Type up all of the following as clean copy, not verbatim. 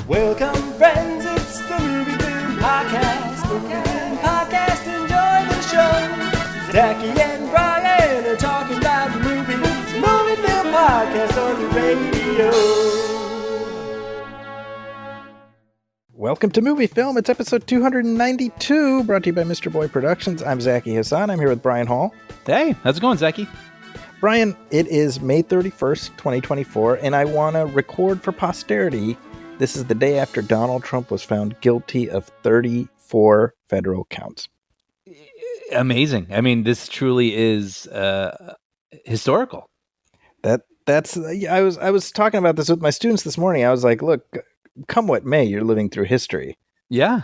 Welcome, friends, it's the MovieFilm Podcast. MovieFilm Podcast, enjoy the show. Zachy and Brian are talking about the movies. MovieFilm Podcast on the radio. Welcome to MovieFilm. It's episode 292, brought to you by Mr. Boy Productions. I'm Zachy Hassan. I'm here with Brian Hall. Hey, how's it going, Zachy? Brian, it is May 31st, 2024, and I want to record for posterity. This is the day after Donald Trump was found guilty of 34 federal counts. Amazing. I mean, this truly is historical. I was talking about this with my students this morning. I was like, look, come what may, you're living through history. Yeah.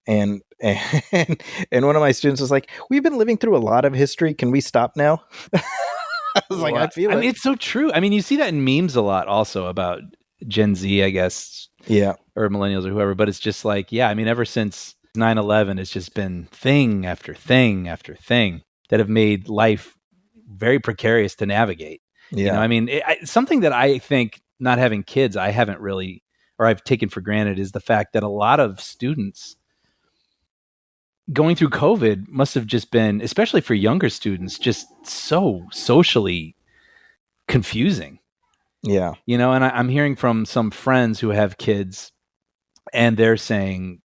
And one of my students was like, we've been living through a lot of history. Can we stop now? I was like, I feel it. I mean, it's so true. I mean, you see that in memes a lot also about Gen Z, I guess. Yeah. Or millennials or whoever. But it's just like, yeah, I mean, ever since 9/11, it's just been thing after thing after thing that have made life very precarious to navigate. Yeah. You know, I mean, something that I think not having kids, I haven't really, or I've taken for granted, is the fact that a lot of students going through COVID must have just been, especially for younger students, just so socially confusing. Yeah. You know, and I'm hearing from some friends who have kids and they're saying,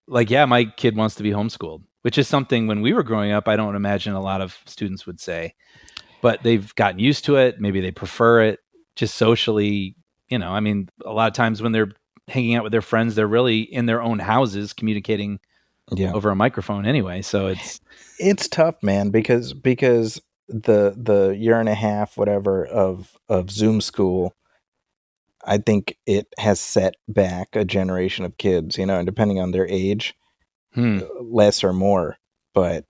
like, yeah, my kid wants to be homeschooled, which is something when we were growing up, I don't imagine a lot of students would say, but they've gotten used to it. Maybe they prefer it just socially. You know, I mean, a lot of times when they're hanging out with their friends, they're really in their own houses communicating over a microphone anyway. So it's tough, man, because the year and a half, whatever, of Zoom school, I think it has set back a generation of kids, you know, and depending on their age, less or more. But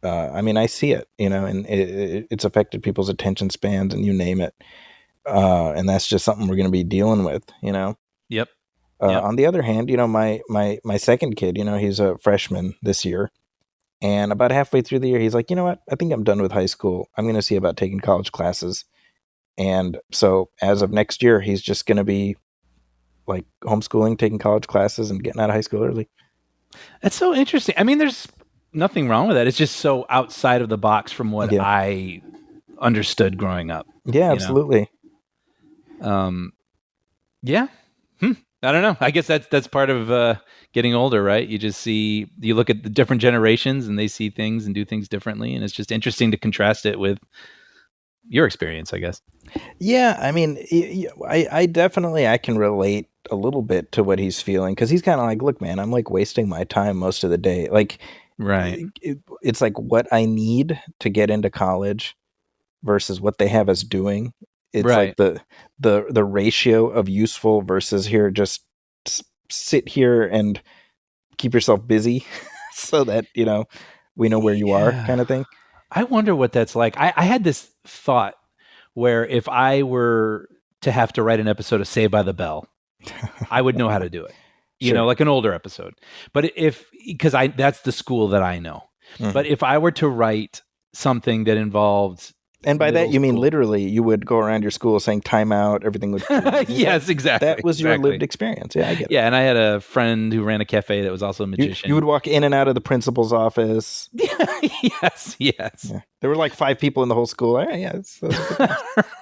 I mean, I see it, you know, and it's affected people's attention spans and you name it. And that's just something we're going to be dealing with, you know? Yep. On the other hand, you know, my second kid, you know, he's a freshman this year. And about halfway through the year, he's like, you know what? I think I'm done with high school. I'm going to see about taking college classes. And so as of next year, he's just going to be like homeschooling, taking college classes and getting out of high school early. That's so interesting. I mean, there's nothing wrong with that. It's just so outside of the box from what I understood growing up. Yeah, absolutely. Yeah. I don't know. I guess that's part of getting older, right? You look at the different generations and they see things and do things differently. And it's just interesting to contrast it with your experience, I guess. Yeah. I mean, I definitely, I can relate a little bit to what he's feeling. Cause he's kind of like, look, man, I'm like wasting my time most of the day. Like, right. It's like what I need to get into college versus what they have us doing. It's right. Like the ratio of useful versus here, just sit here and keep yourself busy so that, you know, we know where you are kind of thing. I wonder what that's like. I had this thought where if I were to have to write an episode of Saved by the Bell, I would know how to do it, you know, like an older episode. But because that's the school that I know. Mm-hmm. But if I were to write something that involved, and by that, you mean literally you would go around your school saying time out, everything would... Yes, exactly. That was your lived experience. Yeah, I get it. Yeah, and I had a friend who ran a cafe that was also a magician. You would walk in and out of the principal's office. Yes. Yeah. There were like 5 people in the whole school. Yeah.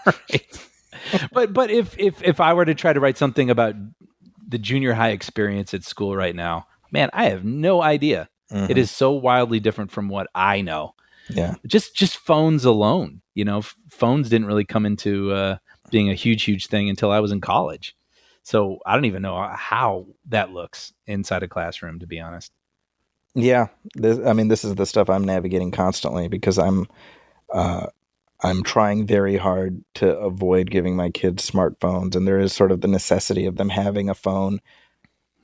Right. But if I were to try to write something about the junior high experience at school right now, man, I have no idea. Mm-hmm. It is so wildly different from what I know. Yeah. Just phones alone, you know, phones didn't really come into being a huge thing until I was in college. So I don't even know how that looks inside a classroom, to be honest. Yeah. This is the stuff I'm navigating constantly because I'm trying very hard to avoid giving my kids smartphones. And there is sort of the necessity of them having a phone.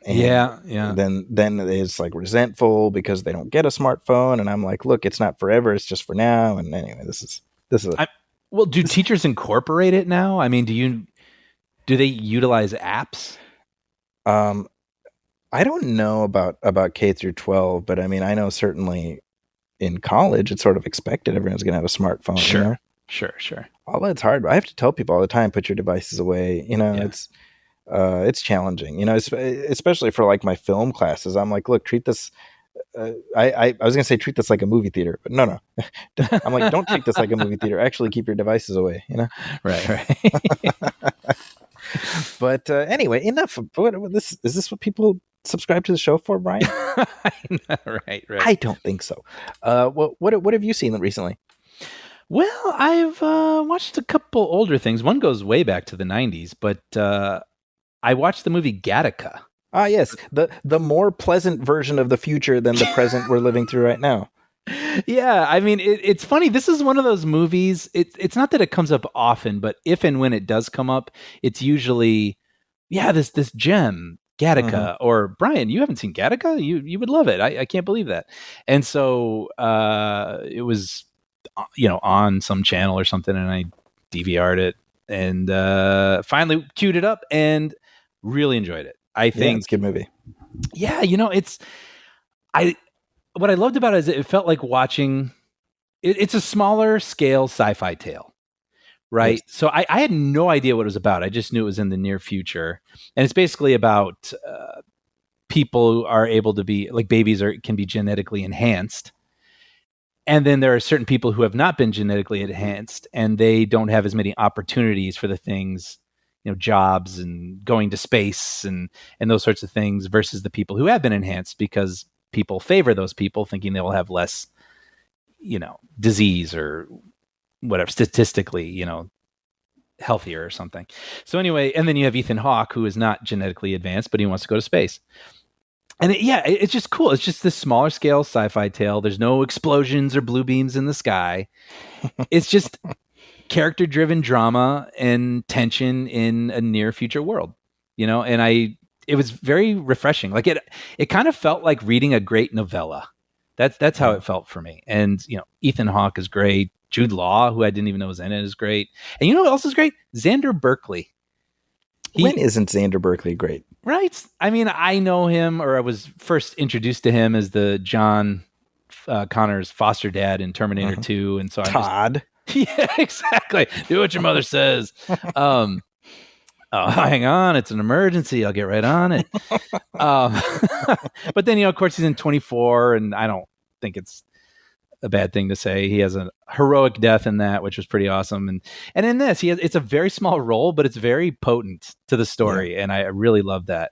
And yeah. Then it's like resentful because they don't get a smartphone, and I'm like, look, it's not forever; it's just for now. And anyway, this is. Do teachers incorporate it now? I mean, do they utilize apps? I don't know about K through 12, but I mean, I know certainly in college it's sort of expected everyone's going to have a smartphone. Sure, you know? sure. Although it's hard, I have to tell people all the time, put your devices away. You know, it's it's challenging, especially for like my film classes. I'm like, look, treat this. I was gonna say treat this like a movie theater, but no. I'm like, don't treat this like a movie theater. Actually, keep your devices away. Right. But anyway, enough. Is this what people subscribe to the show for, Brian? I know, right. I don't think so. What have you seen recently? Well, I've watched a couple older things. One goes way back to the 90s, but I watched the movie Gattaca. Ah, yes, the more pleasant version of the future than the present we're living through right now. Yeah, I mean, it's funny. This is one of those movies. It's not that it comes up often, but if and when it does come up, it's usually, this gem, Gattaca. Or Brian, you haven't seen Gattaca? You would love it. I can't believe that. And so it was, on some channel or something, and I DVR'd it and finally queued it up and really enjoyed it. I think it's a good movie. Yeah, what I loved about it is it felt like watching. It's a smaller scale sci-fi tale, right? Yes. So I had no idea what it was about. I just knew it was in the near future, and it's basically about people who are able to be like babies can be genetically enhanced. And then there are certain people who have not been genetically enhanced, and they don't have as many opportunities for the things, jobs and going to space and those sorts of things versus the people who have been enhanced, because people favor those people thinking they will have less, disease or whatever, statistically, healthier or something. So anyway, and then you have Ethan Hawke, who is not genetically advanced, but he wants to go to space. And it's just cool. It's just this smaller scale sci-fi tale. There's no explosions or blue beams in the sky. It's just character-driven drama and tension in a near future world, and it was very refreshing. Like it kind of felt like reading a great novella. That's how it felt for me. And, Ethan Hawke is great. Jude Law, who I didn't even know was in it, is great. And you know what else is great? Xander Berkeley. When isn't Xander Berkeley great? Right. I mean, I know him, or I was first introduced to him as the John Connor's foster dad in Terminator 2. And so Todd. Yeah, exactly. Do what your mother says. Hang on, it's an emergency. I'll get right on it. But then, of course, he's in 24, and I don't think it's a bad thing to say. He has a heroic death in that, which was pretty awesome. And in this, it's a very small role, but it's very potent to the story, and I really love that.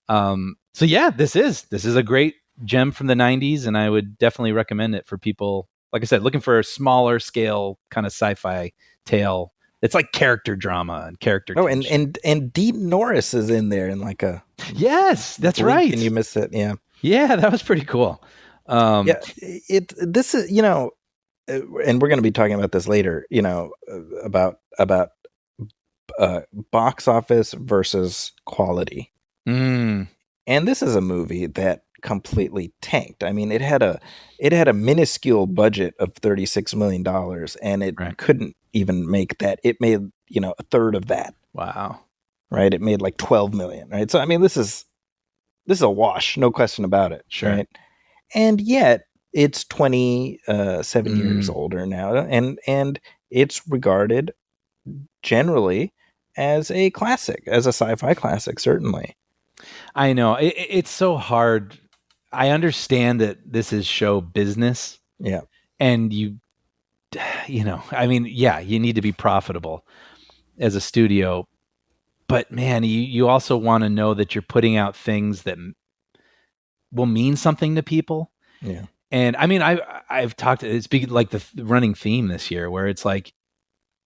So yeah, this is a great gem from the 90s, and I would definitely recommend it for people, like I said, looking for a smaller scale kind of sci-fi tale. It's like character drama and character. Oh, and Dean Norris is in there in like a. Yes, that's right. And you miss it, yeah. Yeah, that was pretty cool. This is, and we're going to be talking about this later, about box office versus quality. Mm. And this is a movie that completely tanked. I mean, it had a minuscule budget of $36 million, and it couldn't even make that. It made, a third of that. Wow. Right. It made like 12 million. Right. So, I mean, this is a wash. No question about it. Sure. Right? And yet it's 27 years older now. And it's regarded generally as a classic, as a sci-fi classic, certainly. I know it's so hard. I understand that this is show business. Yeah. And you need to be profitable as a studio, but man, you also want to know that you're putting out things that will mean something to people. Yeah. And I mean, I've talked, it's been like the running theme this year where it's like,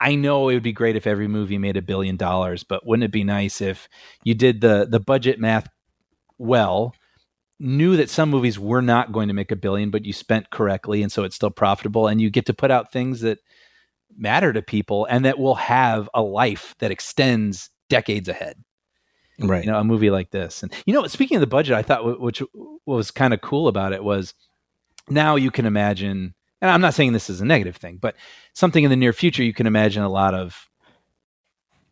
I know it would be great if every movie made $1 billion, but wouldn't it be nice if you did the budget math well, knew that some movies were not going to make $1 billion, but you spent correctly, and so it's still profitable, and you get to put out things that matter to people and that will have a life that extends decades ahead. Right. A movie like this. And speaking of the budget, I thought what was kind of cool about it was now you can imagine, and I'm not saying this is a negative thing, but something in the near future, you can imagine a lot of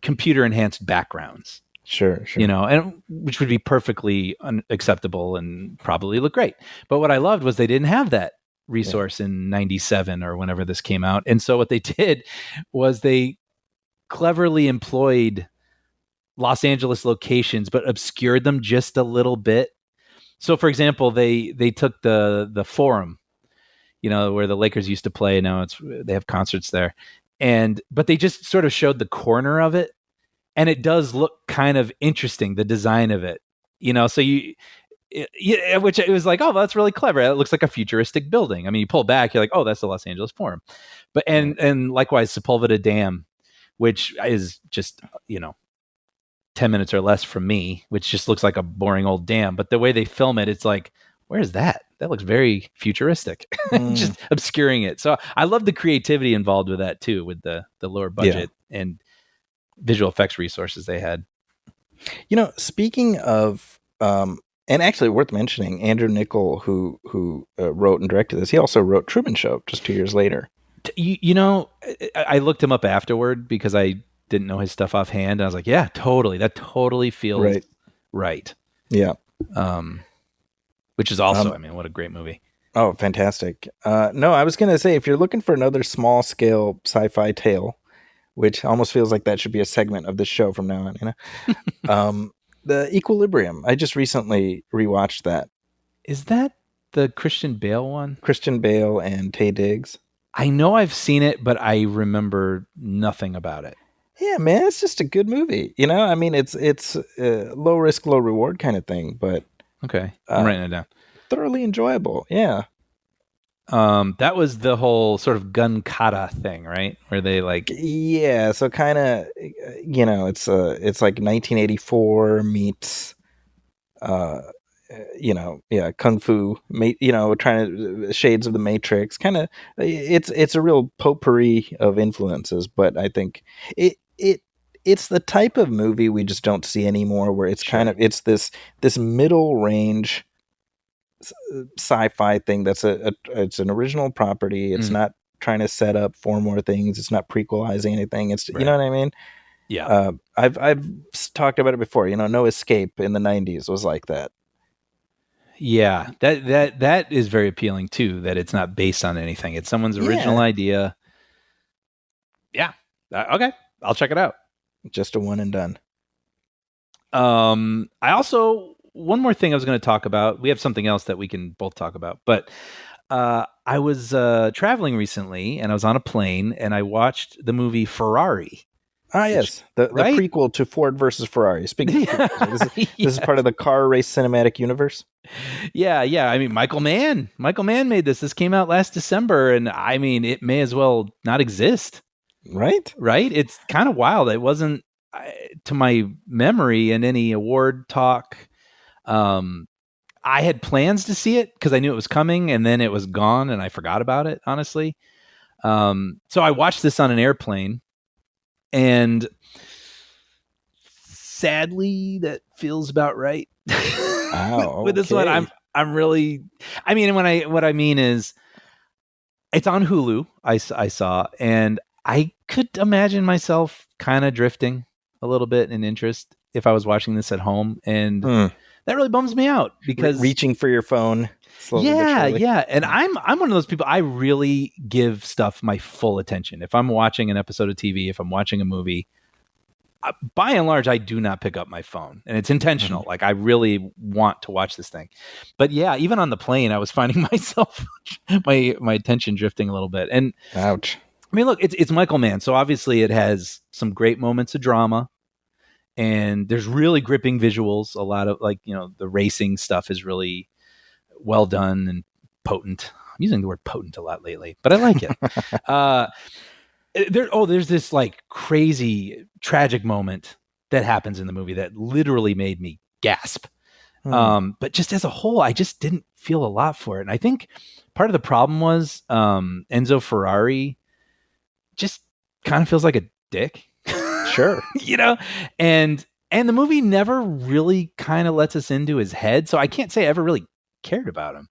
computer enhanced backgrounds. Sure. And which would be perfectly acceptable and probably look great. But what I loved was they didn't have that resource in 97 or whenever this came out. And so what they did was they cleverly employed Los Angeles locations, but obscured them just a little bit. So, for example, they took the Forum, where the Lakers used to play. Now they have concerts there, but they just sort of showed the corner of it, and it does look kind of interesting, the design of it. So which it was like, oh, that's really clever. It looks like a futuristic building. I mean, you pull back, you're like, oh, that's the Los Angeles Forum. But and likewise, Sepulveda Dam, which is just 10 minutes or less from me, which just looks like a boring old dam. But the way they film it, it's like, where is that? That looks very futuristic, just obscuring it. So I love the creativity involved with that too, with the lower budget and visual effects resources they had. Speaking of, and actually worth mentioning, Andrew Niccol, who wrote and directed this, he also wrote Truman Show just 2 years later. I looked him up afterward because I didn't know his stuff offhand. And I was like, yeah, totally. That totally feels right. Yeah. Which is also, what a great movie. Oh, fantastic. No, I was going to say, if you're looking for another small scale sci-fi tale, which almost feels like that should be a segment of this show from now on, the Equilibrium. I just recently rewatched that. Is that the Christian Bale one? Christian Bale and Taye Diggs. I know I've seen it, but I remember nothing about it. Yeah, man, it's just a good movie. It's low risk, low reward kind of thing, but okay, I'm writing it down. Thoroughly enjoyable. Yeah. That was the whole sort of gun kata thing, right? Where they so kind of, it's like 1984 meets, kung fu, trying to shades of the Matrix. Kind of, it's a real potpourri of influences, but I think it's the type of movie we just don't see anymore, where it's it's this middle range sci-fi thing that's it's an original property. It's not trying to set up 4 more things. It's not prequelizing anything. It's you know what I mean? Yeah. I've talked about it before. No Escape in the 90s was like that. Yeah, that is very appealing too, that it's not based on anything. It's someone's original idea. Yeah. Okay. I'll check it out. Just a one and done. I also, one more thing I was going to talk about. We have something else that we can both talk about, but I was traveling recently and I was on a plane and I watched the movie Ferrari. Yes. The prequel to Ford versus Ferrari. Speaking of prequels, this is part of the car race cinematic universe. Yeah. I mean, Michael Mann made this. This came out last December, and I mean, it may as well not exist. Right? It's kind of wild. It wasn't, to my memory, in any award talk. I had plans to see it because I knew it was coming, and then it was gone, and I forgot about it, honestly. So I watched this on an airplane, and sadly, that feels about right. Wow, with this one, I'm really. I mean, what I mean is, it's on Hulu. I saw, and I could imagine myself kind of drifting a little bit in interest if I was watching this at home, and that really bums me out because reaching for your phone. Yeah, and I'm one of those people. I really give stuff my full attention. If I'm watching an episode of TV, if I'm watching a movie, by and large, I do not pick up my phone, and it's intentional. Like, I really want to watch this thing. But yeah, even on the plane, I was finding myself my attention drifting a little bit. And ouch. I mean, look, it's Michael Mann, so obviously it has some great moments of drama, and there's really gripping visuals. A lot of the racing stuff is really well done and potent. I'm using the word potent a lot lately, but I like it. There's this crazy tragic moment that happens in the movie that literally made me gasp. But just as a whole, I just didn't feel a lot for it. And I think part of the problem was Enzo Ferrari just kind of feels like a dick. Sure. And the movie never really kind of lets us into his head. So I can't say I ever really cared about him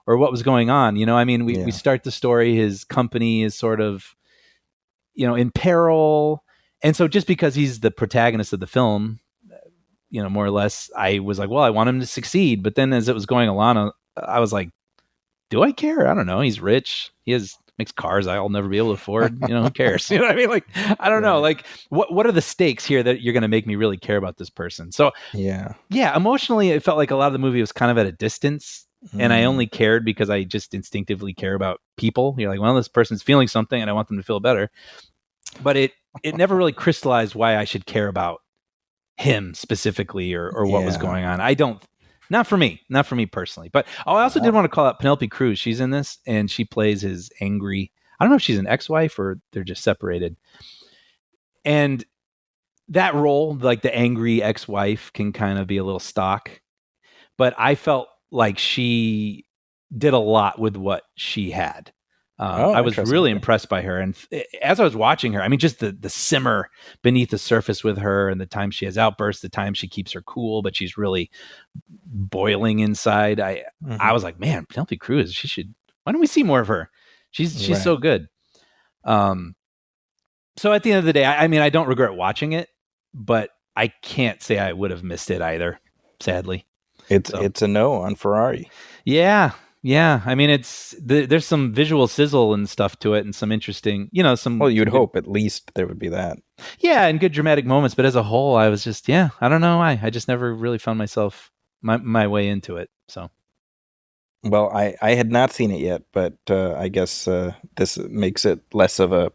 or what was going on. I mean, we start the story, his company is sort of, in peril. And so just because he's the protagonist of the film, more or less, I was like, well, I want him to succeed. But then as it was going along, I was like, do I care? I don't know. He's rich. He has makes cars I'll never be able to afford. Who cares? You know what I mean? Like, I don't know. Like, what are the stakes here that you're going to make me really care about this person? So Yeah. Emotionally, it felt like a lot of the movie was kind of at a distance. And I Mm. only cared because I just instinctively care about people. You're like, well, this person's feeling something and I want them to feel better. But it never really crystallized why I should care about him specifically or what was going on. Not for me personally. But I also did want to call out Penelope Cruz. She's in this and she plays his angry, I don't know if she's an ex-wife or they're just separated. And that role, like the angry ex-wife, can kind of be a little stock. But I felt like she did a lot with what she had. I was really impressed by her. And as I was watching her, I mean, just the simmer beneath the surface with her and the time she has outbursts, the time she keeps her cool, but she's really boiling inside. I was like, man, Penelope Cruz, why don't we see more of her? She's so good. So at the end of the day, I mean, I don't regret watching it, but I can't say I would have missed it either, sadly. It's a no on Ferrari. Yeah. I mean, there's some visual sizzle and stuff to it, and some interesting, Well, you'd hope at least there would be that. Yeah, and good dramatic moments. But as a whole, I was just, I don't know why. I just never really found myself my way into it. So, well, I had not seen it yet, but I guess this makes it less of a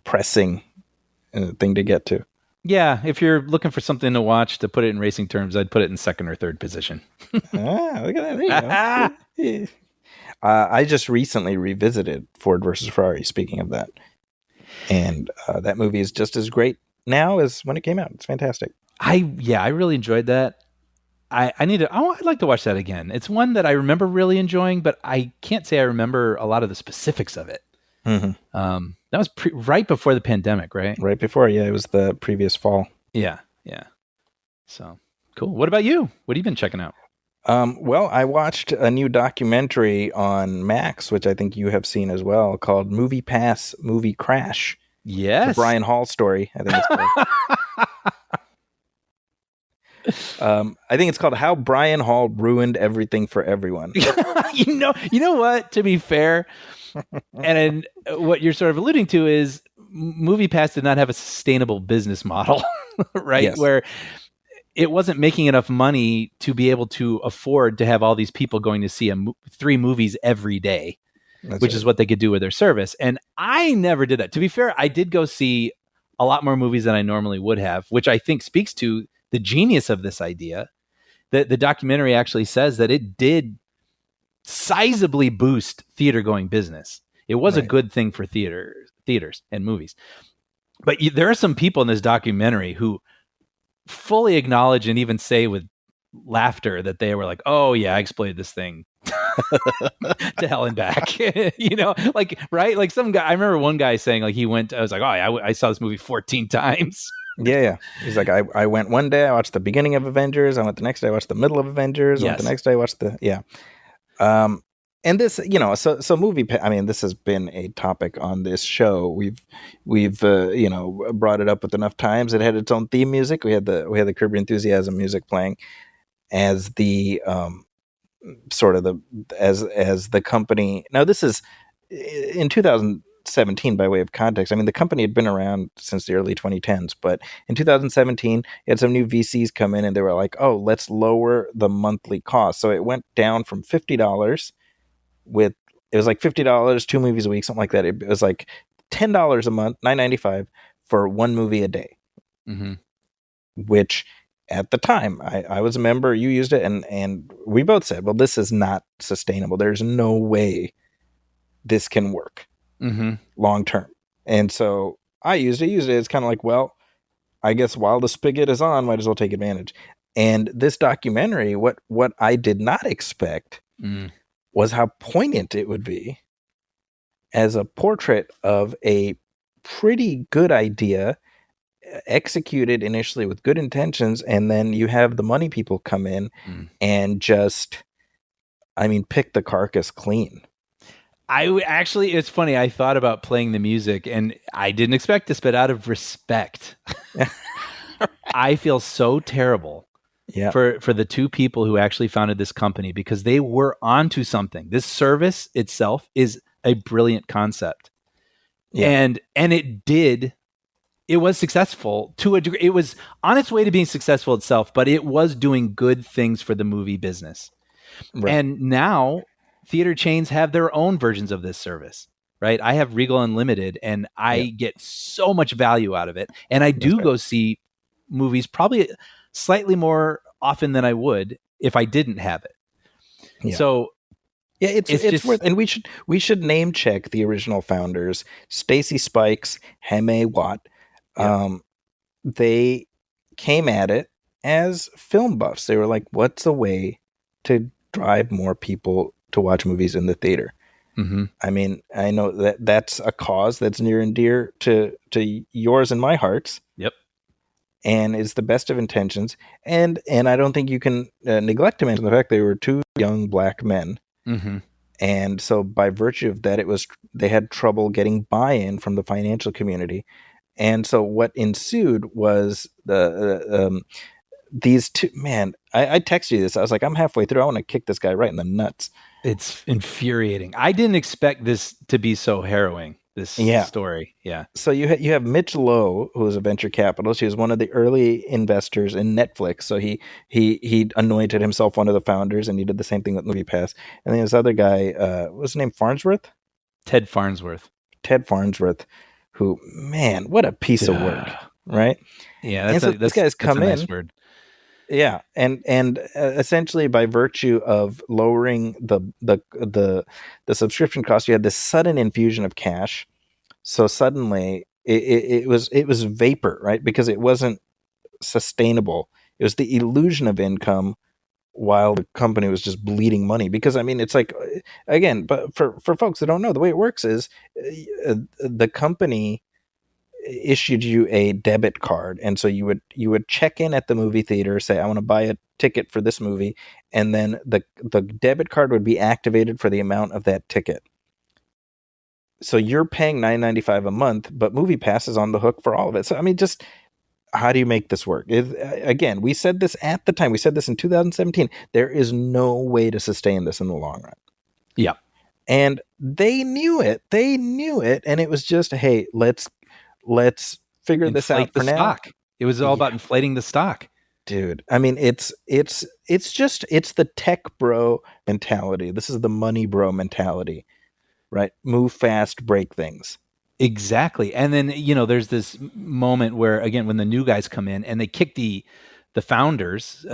pressing thing to get to. Yeah, if you're looking for something to watch, to put it in racing terms, I'd put it in second or third position. Look at that. There you go. I just recently revisited Ford versus Ferrari, speaking of that. And that movie is just as great now as when it came out. It's fantastic. I really enjoyed that. I'd like to watch that again. It's one that I remember really enjoying, but I can't say I remember a lot of the specifics of it. Mm-hmm. That was right before the pandemic, right? Right before, yeah. It was the previous fall. Yeah. So, cool. What about you? What have you been checking out? Well, I watched a new documentary on Max, which I think you have seen as well, called MoviePass, MovieCrash. Yes. The Brian Hall story, I think it's called. I think it's called How Brian Hall Ruined Everything for Everyone. You know what? To be fair, and what you're sort of alluding to is MoviePass did not have a sustainable business model, right? Yes. Where it wasn't making enough money to be able to afford to have all these people going to see 3 movies every day, which is what they could do with their service. And I never did that. To be fair, I did go see a lot more movies than I normally would have, which I think speaks to the genius of this idea. The documentary actually says that it did sizably boost theater going business. It was a good thing for theaters and movies. But there are some people in this documentary who fully acknowledge and even say with laughter that they were like, oh yeah, I exploited this thing to hell and back. Like, right? Like some guy, I remember one guy saying like I was like, oh yeah, I saw this movie 14 times. Yeah. He's like, I went one day, I watched the beginning of Avengers. I went the next day, I watched the middle of Avengers. I went the next day, I watched and this, so movie. I mean, this has been a topic on this show. We've brought it up with enough times. It had its own theme music. We had the Curb Your Enthusiasm music playing as the sort of as the company. Now this is in 2017 by way of context. I mean, the company had been around since the early 2010s, but in 2017, it had some new VCs come in and they were like, oh, let's lower the monthly cost. So it went down from $50 it was like $50, 2 movies a week, something like that. It was like $10 a month, $9.95 for 1 movie a day, which at the time I was a member, you used it. And we both said, well, this is not sustainable. There's no way this can work long term. And so I used it. It's kind of like, well, I guess while the spigot is on, might as well take advantage. And this documentary, what I did not expect was how poignant it would be as a portrait of a pretty good idea executed initially with good intentions. And then you have the money people come in and just, pick the carcass clean. It's funny. I thought about playing the music and I didn't expect this, but out of respect, I feel so terrible for the 2 people who actually founded this company because they were onto something. This service itself is a brilliant concept. Yeah. And it was successful to a degree. It was on its way to being successful itself, but it was doing good things for the movie business. Right. And now theater chains have their own versions of this service, right? I have Regal Unlimited, and I get so much value out of it. And I do go see movies probably slightly more often than I would if I didn't have it. Yeah. So yeah, it's just worth, and we should name check the original founders, Stacy Spikes, Heme Watt. They came at it as film buffs. They were like, what's a way to drive more people to watch movies in the theater? Mm-hmm. I mean, I know that's a cause that's near and dear to yours and my hearts. Yep. And it's the best of intentions. And I don't think you can neglect to mention the fact they were two young black men. Mm-hmm. And so by virtue of that, they had trouble getting buy-in from the financial community. And so what ensued was these two, man, I texted you this. I was like, I'm halfway through. I want to kick this guy right in the nuts. It's infuriating. I didn't expect this to be so harrowing, this story. Yeah. So you have Mitch Lowe, who was a venture capitalist. He was one of the early investors in Netflix. So he anointed himself one of the founders, and he did the same thing with MoviePass. And then this other guy, what was his name? Farnsworth? Ted Farnsworth. Ted Farnsworth, who, man, what a piece of work, right? Yeah, this guy's come in. Nice word. Yeah, and essentially by virtue of lowering the subscription cost, you had this sudden infusion of cash. So suddenly it was vapor, right? Because it wasn't sustainable. It was the illusion of income while the company was just bleeding money. Because I mean, it's like, again, but for folks that don't know, the way it works is the company issued you a debit card, and so you would check in at the movie theater, say, I want to buy a ticket for this movie, and then the debit card would be activated for the amount of that ticket. So you're paying $9.95 a month, but MoviePass is on the hook for all of it. So I mean, just how do you make this work? Again, we said this at the time. We said this in 2017. There is no way to sustain this in the long run. Yeah, and they knew it. And it was just, hey, let's figure this out for now. Stock. It was all about inflating the stock, dude. I mean, it's the tech bro mentality. This is the money bro mentality, right? Move fast, break things. Exactly. And then, there's this moment where, again, when the new guys come in and they kick the founders,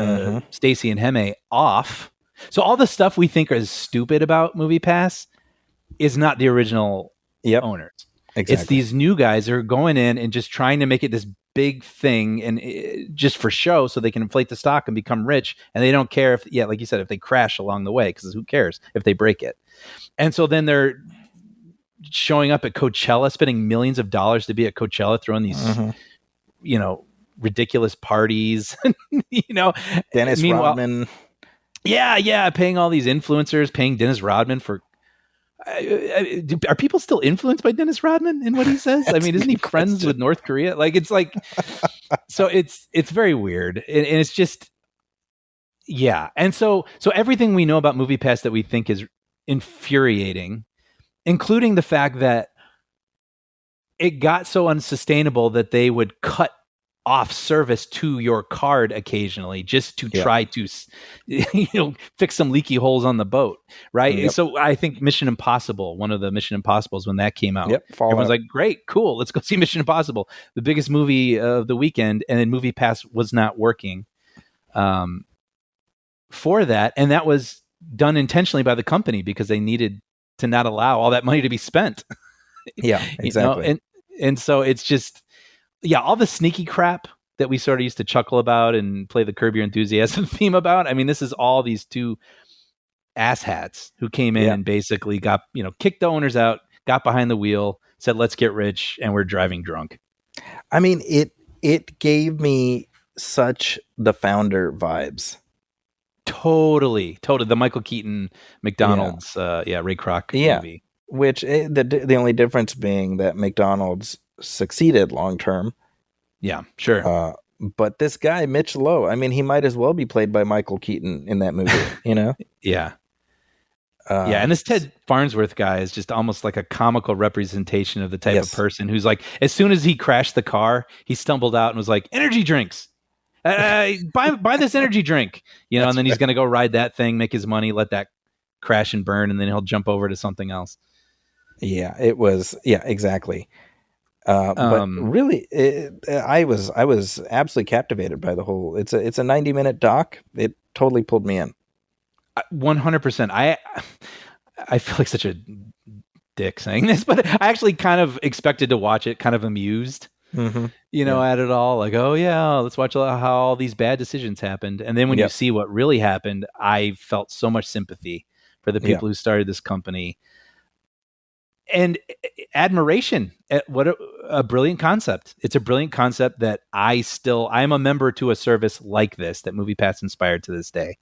Stacy and Heme, off. So all the stuff we think is stupid about MoviePass is not the original owners. Exactly. It's these new guys that are going in and just trying to make it this big thing, and just for show, so they can inflate the stock and become rich. And they don't care if, like you said, if they crash along the way, because who cares if they break it? And so then they're showing up at Coachella, spending millions of dollars to be at Coachella, throwing these, ridiculous parties. Dennis Rodman. Yeah, paying all these influencers, paying Dennis Rodman for. Are people still influenced by Dennis Rodman in what he says? I mean, isn't he friends with North Korea? Like, it's like, so it's very weird, and it's just, yeah. And so everything we know about MoviePass that we think is infuriating, including the fact that it got so unsustainable that they would cut off service to your card occasionally just to try to fix some leaky holes on the boat, right? Yep. So I think Mission Impossible, one of the Mission Impossibles, when that came out, everyone's like, great, cool, let's go see Mission Impossible, the biggest movie of the weekend. And then MoviePass was not working for that, and that was done intentionally by the company because they needed to not allow all that money to be spent. Yeah, exactly. And so it's just, all the sneaky crap that we sort of used to chuckle about and play the Curb Your Enthusiasm theme about. I mean, this is all these two asshats who came in and basically got, kicked the owners out, got behind the wheel, said, let's get rich, and we're driving drunk. I mean, it gave me such the Founder vibes. Totally. The Michael Keaton, McDonald's, Ray Kroc movie. Which the only difference being that McDonald's succeeded long term. Yeah, sure. But this guy, Mitch Lowe, I mean, he might as well be played by Michael Keaton in that movie, Yeah. Yeah, and this Ted Farnsworth guy is just almost like a comical representation of the type of Yes. person who's like, as soon as he crashed the car, he stumbled out and was like, energy drinks. Buy this energy drink, you know, That's and then he's right. going to go ride that thing, make his money, let that crash and burn, and then he'll jump over to something else. Yeah, it was. Yeah, exactly. But really, I was absolutely captivated by the whole. It's a 90-minute doc. It totally pulled me in. 100%. I feel like such a dick saying this, but I actually kind of expected to watch it, kind of amused, Mm-hmm. you know, at it all. Like, oh yeah, let's watch how all these bad decisions happened. And then when you Yep. see what really happened, I felt so much sympathy for the people who started this company and admiration at what a brilliant concept. It's a brilliant concept that I'm a member to a service like this that MoviePass inspired to this day.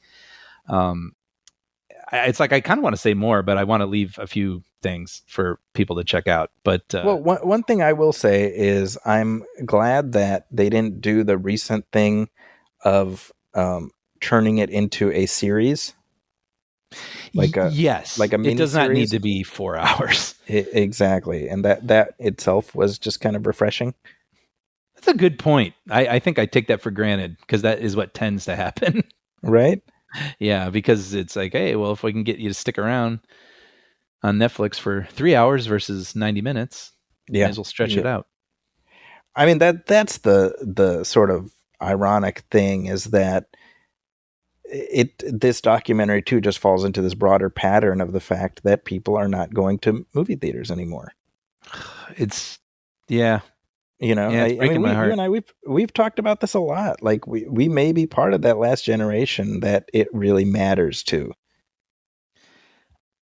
It's like I kind of want to say more, but I want to leave a few things for people to check out. But well, one thing I will say is I'm glad that they didn't do the recent thing of turning it into a series, like a it does not need miniseries. to be 4 hours. Exactly, and that itself was just kind of refreshing. That's a good point. I think I take that for granted because that is what tends to happen. Right? Yeah, because it's like, hey, well, if we can get you to stick around on Netflix for 3 hours versus 90 minutes, might as well stretch it out. I mean, that's the sort of ironic thing is that this documentary too just falls into this broader pattern of the fact that people are not going to movie theaters anymore. It's you know, I mean, you and I we've talked about this a lot. Like we may be part of that last generation that it really matters to.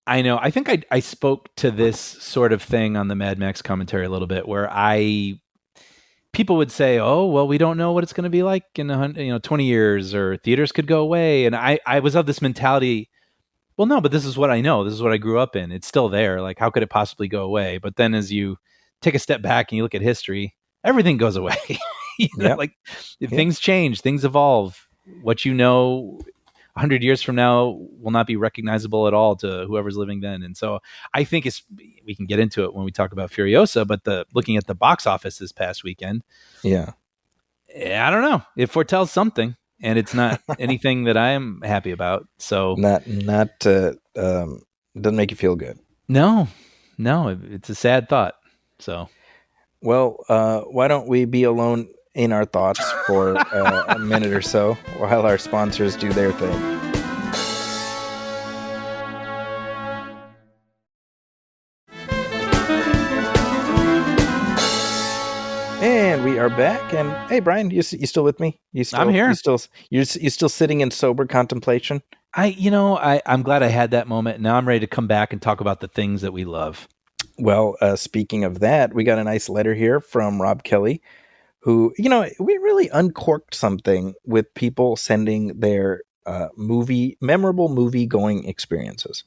I know. I think I spoke to this sort of thing on the Mad Max commentary a little bit, where people would say, "Oh, well, we don't know what it's going to be like in 20 years, or theaters could go away." And I was of this mentality. Well, no, but this is what I know. This is what I grew up in. It's still there. Like, how could it possibly go away? But then, as you take a step back and you look at history, everything goes away. Like things change, things evolve. What you know 100 years from now will not be recognizable at all to whoever's living then. And so I think we can get into it when we talk about Furiosa, but looking at the box office this past weekend, I don't know. It foretells something, and it's not anything that I am happy about. So doesn't make you feel good. No, it's a sad thought. So, well, why don't we be alone in our thoughts for a minute or so while our sponsors do their thing. And we are back. And hey, Brian, you still with me? I'm here. You still sitting in sober contemplation? I'm glad I had that moment. Now I'm ready to come back and talk about the things that we love. Well, speaking of that, we got a nice letter here from Rob Kelly, who, we really uncorked something with people sending their memorable movie going experiences.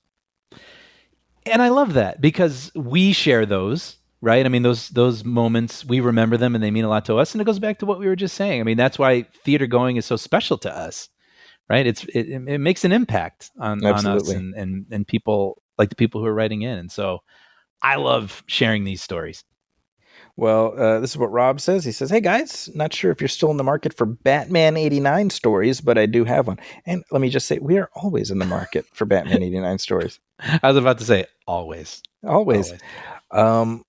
And I love that because we share those, right? I mean, those moments, we remember them and they mean a lot to us. And it goes back to what we were just saying. I mean, that's why theater going is so special to us, right? It makes an impact on us and people, like the people who are writing in. And so I love sharing these stories. Well, this is what Rob says. He says, hey, guys, not sure if you're still in the market for Batman 89 stories, but I do have one. And let me just say, we are always in the market for Batman 89 stories. I was about to say, always. I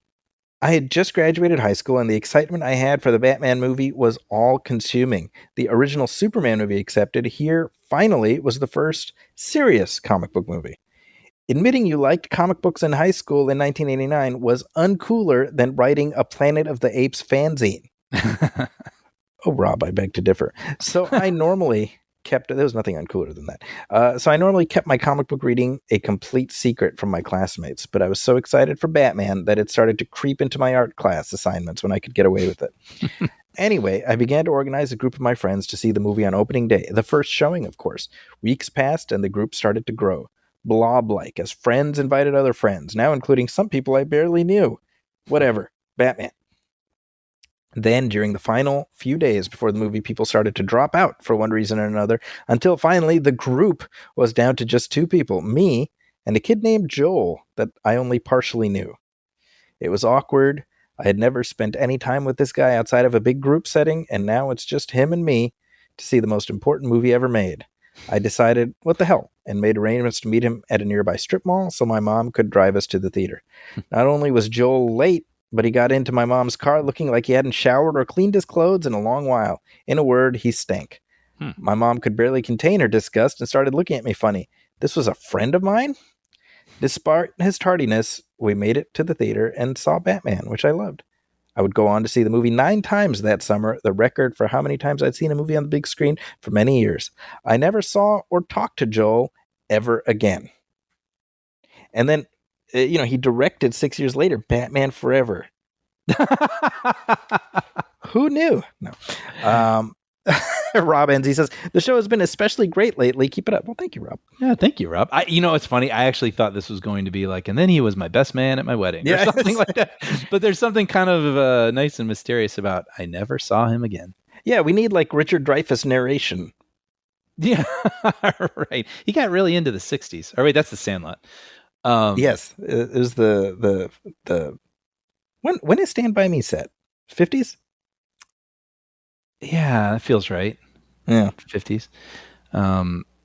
had just graduated high school, and the excitement I had for the Batman movie was all-consuming. The original Superman movie accepted, here, finally, was the first serious comic book movie. Admitting you liked comic books in high school in 1989 was uncooler than writing a Planet of the Apes fanzine. Oh, Rob, I beg to differ. So I normally there was nothing uncooler than that. So I normally kept my comic book reading a complete secret from my classmates, but I was so excited for Batman that it started to creep into my art class assignments when I could get away with it. Anyway, I began to organize a group of my friends to see the movie on opening day, the first showing, of course. Weeks passed and the group started to grow. Blob-like, as friends invited other friends, now including some people I barely knew. Whatever. Batman. Then, during the final few days before the movie, people started to drop out for one reason or another, until finally the group was down to just 2 people, me and a kid named Joel that I only partially knew. It was awkward. I had never spent any time with this guy outside of a big group setting, and now it's just him and me to see the most important movie ever made. I decided, what the hell, and made arrangements to meet him at a nearby strip mall so my mom could drive us to the theater. Not only was Joel late, but he got into my mom's car looking like he hadn't showered or cleaned his clothes in a long while. In a word, he stank. My mom could barely contain her disgust and started looking at me funny. This was a friend of mine? Despite his tardiness, we made it to the theater and saw Batman, which I loved. I would go on to see the movie 9 times that summer, the record for how many times I'd seen a movie on the big screen for many years. I never saw or talked to Joel ever again. And then, he directed 6 years later, Batman Forever. Who knew? No. Rob ends. He says, the show has been especially great lately. Keep it up. Well, thank you, Rob. Yeah, thank you, Rob. It's funny. I actually thought this was going to be like, and then he was my best man at my wedding or something like that. But there's something kind of nice and mysterious about I never saw him again. Yeah, we need like Richard Dreyfuss narration. Yeah, right. He got really into the 60s. Oh, wait, that's The Sandlot. Yes, it was the when is Stand By Me set? 50s? Yeah, that feels right. Yeah, 50s.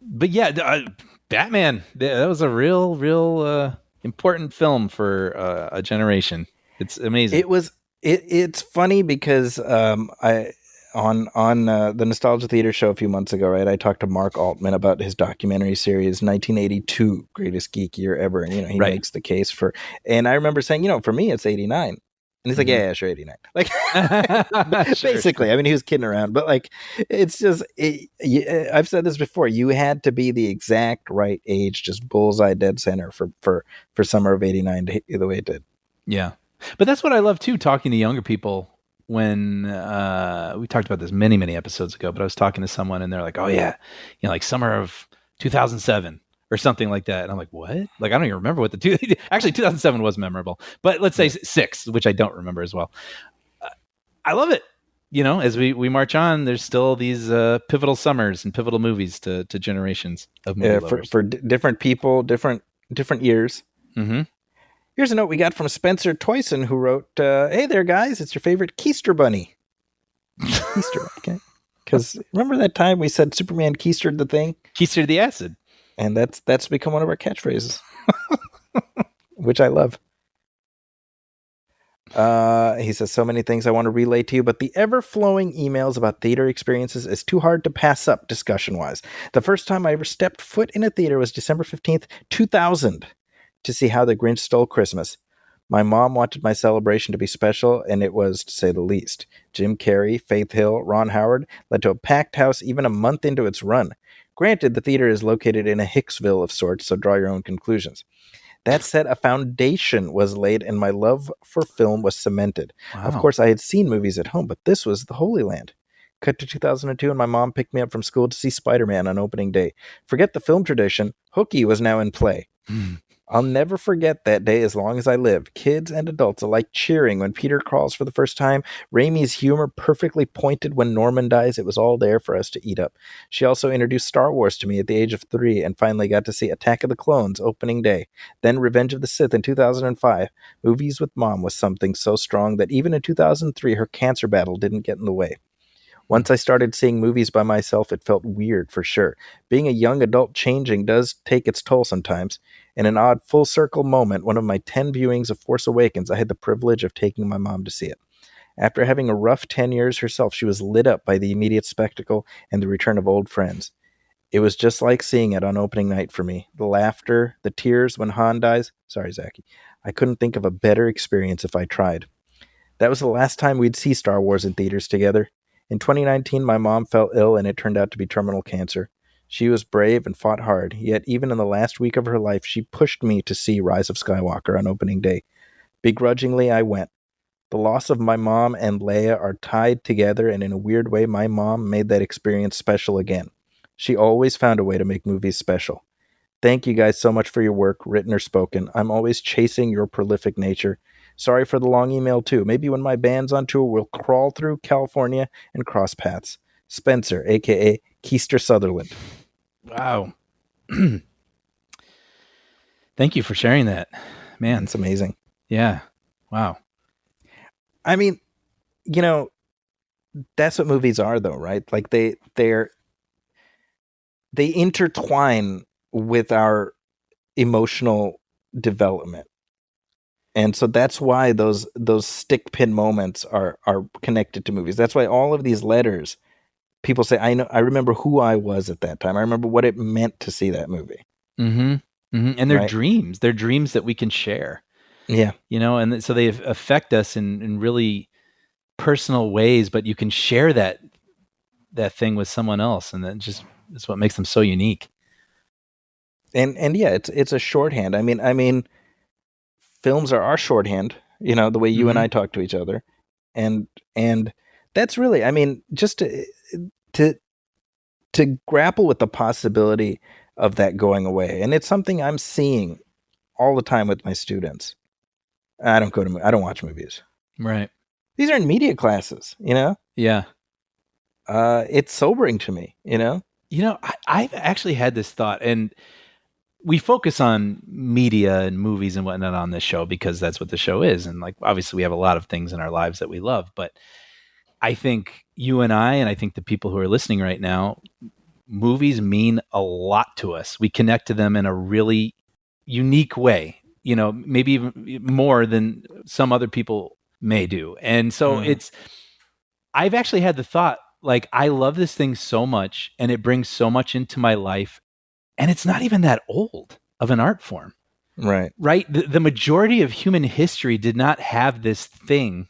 But yeah, Batman. That was a real important film for a generation. It's amazing. It was. It's funny because I on the Nostalgia Theater show a few months ago, right? I talked to Mark Altman about his documentary series 1982 Greatest Geek Year Ever, and he makes the case for. And I remember saying, for me, it's 89. And he's like, yeah, sure, 89. Like, basically, sure. I mean, he was kidding around, but like, it's just, I've said this before, you had to be the exact right age, just bullseye dead center for summer of 89 to hit you the way it did. Yeah. But that's what I love too, talking to younger people when, we talked about this many, many episodes ago, but I was talking to someone and they're like, oh yeah, like summer of 2007. Or something like that. And I'm like, what? Like, I don't even remember what actually 2007 was memorable, but let's say 6, which I don't remember as well. I love it. As we march on, there's still these pivotal summers and pivotal movies to generations of movie lovers. For different people, different years. Mm-hmm. Here's a note we got from Spencer Toyson, who wrote, hey there, guys. It's your favorite Keister bunny. Keister, okay. Because remember that time we said Superman keistered the thing? Keistered the acid. And that's become one of our catchphrases, which I love. He says, so many things I want to relay to you, but the ever-flowing emails about theater experiences is too hard to pass up discussion-wise. The first time I ever stepped foot in a theater was December 15th, 2000, to see How the Grinch Stole Christmas. My mom wanted my celebration to be special, and it was, to say the least. Jim Carrey, Faith Hill, Ron Howard led to a packed house even a month into its run. Granted, the theater is located in a Hicksville of sorts, so draw your own conclusions. That said, a foundation was laid and my love for film was cemented. Wow. Of course, I had seen movies at home, but this was the Holy Land. Cut to 2002 and my mom picked me up from school to see Spider-Man on opening day. Forget the film tradition, hooky was now in play. I'll never forget that day as long as I live. Kids and adults alike cheering when Peter crawls for the first time. Raimi's humor perfectly pointed when Norman dies. It was all there for us to eat up. She also introduced Star Wars to me at the age of 3 and finally got to see Attack of the Clones opening day. Then Revenge of the Sith in 2005. Movies with Mom was something so strong that even in 2003 her cancer battle didn't get in the way. Once I started seeing movies by myself, it felt weird for sure. Being a young adult changing does take its toll sometimes. In an odd full circle moment, one of my 10 viewings of Force Awakens, I had the privilege of taking my mom to see it. After having a rough 10 years herself, she was lit up by the immediate spectacle and the return of old friends. It was just like seeing it on opening night for me. The laughter, the tears when Han dies. Sorry, Zachy. I couldn't think of a better experience if I tried. That was the last time we'd see Star Wars in theaters together. In 2019, my mom fell ill and it turned out to be terminal cancer. She was brave and fought hard, yet even in the last week of her life, she pushed me to see Rise of Skywalker on opening day. Begrudgingly, I went. The loss of my mom and Leia are tied together, and in a weird way, my mom made that experience special again. She always found a way to make movies special. Thank you guys so much for your work, written or spoken. I'm always chasing your prolific nature. Sorry for the long email, too. Maybe when my band's on tour, we'll crawl through California and cross paths. Spencer, a.k.a. Keister Sutherland. Wow. Thank you for sharing that, man. It's amazing. Yeah. Wow. I mean, you know, that's what movies are, though, right? Like they intertwine with our emotional development. And so that's why those stick pin moments are connected to movies. That's why all of these letters, people say, I remember who I was at that time. I remember what it meant to see that movie. Mm-hmm. Mm-hmm. And they're Right. dreams. They're dreams that we can share. Yeah. You know, and so they affect us in really personal ways, but you can share that thing with someone else, and that just is what makes them so unique. And yeah, it's a shorthand. I mean, films are our shorthand, you know, the way you and I talk to each other. And that's really, I mean, just to grapple with the possibility of that going away. And it's something I'm seeing all the time with my students. I don't watch movies. Right. These are in media classes, you know? Yeah. It's sobering to me, you know? You know, I've actually had this thought, and we focus on media and movies and whatnot on this show because that's what the show is. And like, obviously we have a lot of things in our lives that we love, but I think you and I think the people who are listening right now, movies mean a lot to us. We connect to them in a really unique way, you know, maybe even more than some other people may do. And so I've actually had the thought, like, I love this thing so much and it brings so much into my life. And it's not even that old of an art form. Right. Right? The majority of human history did not have this thing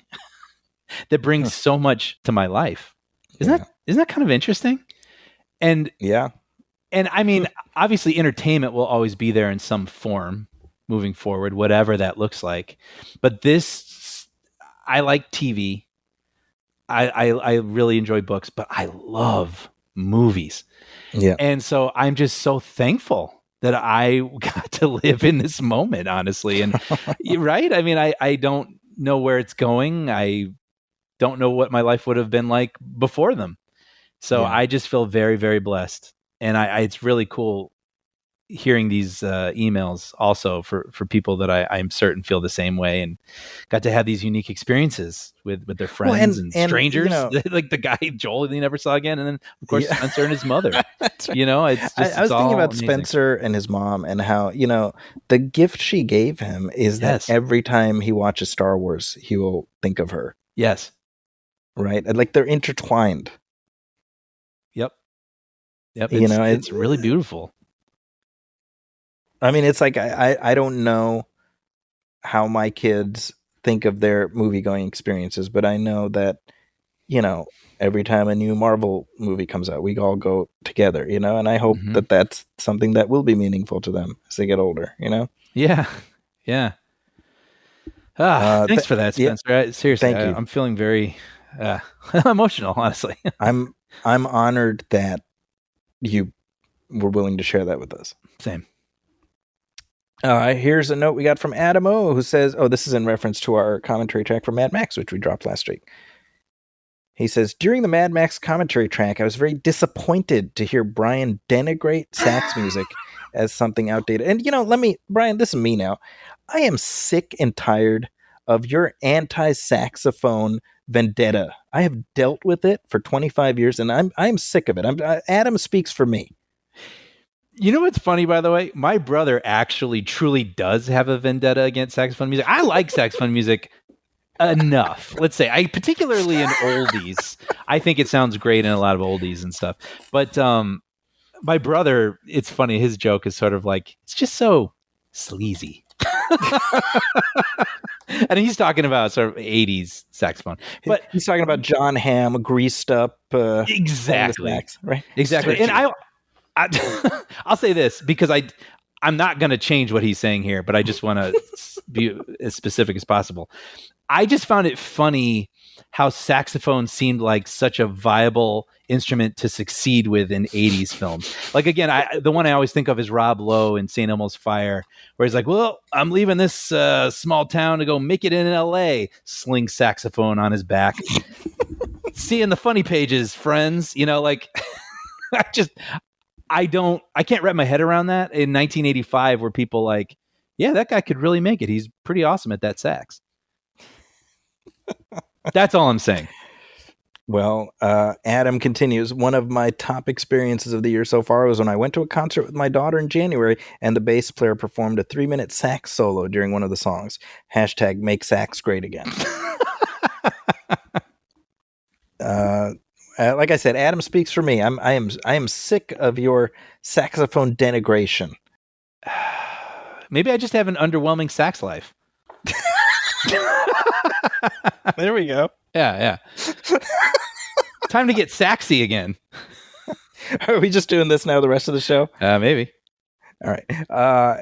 that brings so much to my life. Isn't that kind of interesting? And yeah. And I mean, obviously entertainment will always be there in some form moving forward, whatever that looks like. But I like TV. I really enjoy books, but I love movies. Yeah. And so I'm just so thankful that I got to live in this moment, honestly. And right? I mean, I don't know where it's going. I don't know what my life would have been like before them. So I just feel very, very blessed. And it's really cool hearing these emails also for people that I'm certain feel the same way and got to have these unique experiences with their friends and strangers, you know, like the guy Joel he never saw again. And then of course Spencer and his mother, right. You know, it's just, I was thinking about amazing. Spencer and his mom and how, you know, the gift she gave him is that every time he watches Star Wars, he will think of her. Yes. Right. And like they're intertwined. Yep. You know, it's really beautiful. I mean, it's like I don't know how my kids think of their movie going experiences, but I know that, you know, every time a new Marvel movie comes out, we all go together, you know, and I hope that that's something that will be meaningful to them as they get older, you know? Yeah. Yeah. Thanks for that, Spencer. Yeah, seriously, thank you. I'm feeling very emotional, honestly. I'm honored that you were willing to share that with us. Same. Here's a note we got from Adam O, who says, this is in reference to our commentary track for Mad Max, which we dropped last week. He says, during the Mad Max commentary track, I was very disappointed to hear Brian denigrate sax music as something outdated. And, you know, Brian, this is me now. I am sick and tired of your anti-saxophone vendetta. I have dealt with it for 25 years, and I'm sick of it. Adam speaks for me. You know what's funny, by the way? My brother actually truly does have a vendetta against saxophone music. I like saxophone music enough. Let's say, particularly in oldies. I think it sounds great in a lot of oldies and stuff. But my brother, it's funny. His joke is sort of like, it's just so sleazy. And he's talking about sort of 80s saxophone. But he's talking about John Hamm, greased up. Exactly. Sax, right? Exactly. Stretchy. And I'll say this because I'm not going to change what he's saying here, but I just want to be as specific as possible. I just found it funny how saxophone seemed like such a viable instrument to succeed with in 80s films. Like, again, the one I always think of is Rob Lowe in St. Elmo's Fire, where he's like, well, I'm leaving this small town to go make it in L.A., sling saxophone on his back. Seeing the funny pages, friends, you know, like, I can't wrap my head around that in 1985 where people like yeah, that guy could really make it. He's pretty awesome at that sax. That's all I'm saying. Well, Adam continues, one of my top experiences of the year so far was when I went to a concert with my daughter in January, and the bass player performed a 3-minute sax solo during one of the songs. Hashtag make sax great again. Like I said, Adam speaks for me. I am sick of your saxophone denigration. Maybe I just have an underwhelming sax life. There we go. Yeah. Time to get saxy again. Are we just doing this now the rest of the show? Maybe. All right.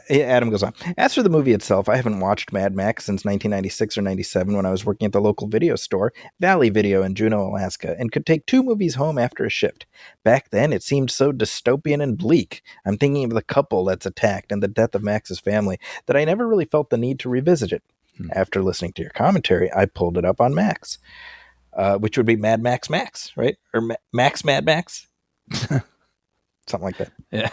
Adam goes on. As for the movie itself, I haven't watched Mad Max since 1996 or 97 when I was working at the local video store, Valley Video in Juneau, Alaska, and could take 2 movies home after a shift. Back then, it seemed so dystopian and bleak. I'm thinking of the couple that's attacked and the death of Max's family that I never really felt the need to revisit it. After listening to your commentary, I pulled it up on Max, which would be Mad Max Max, right? Or Max Mad Max? Something like that. Yeah.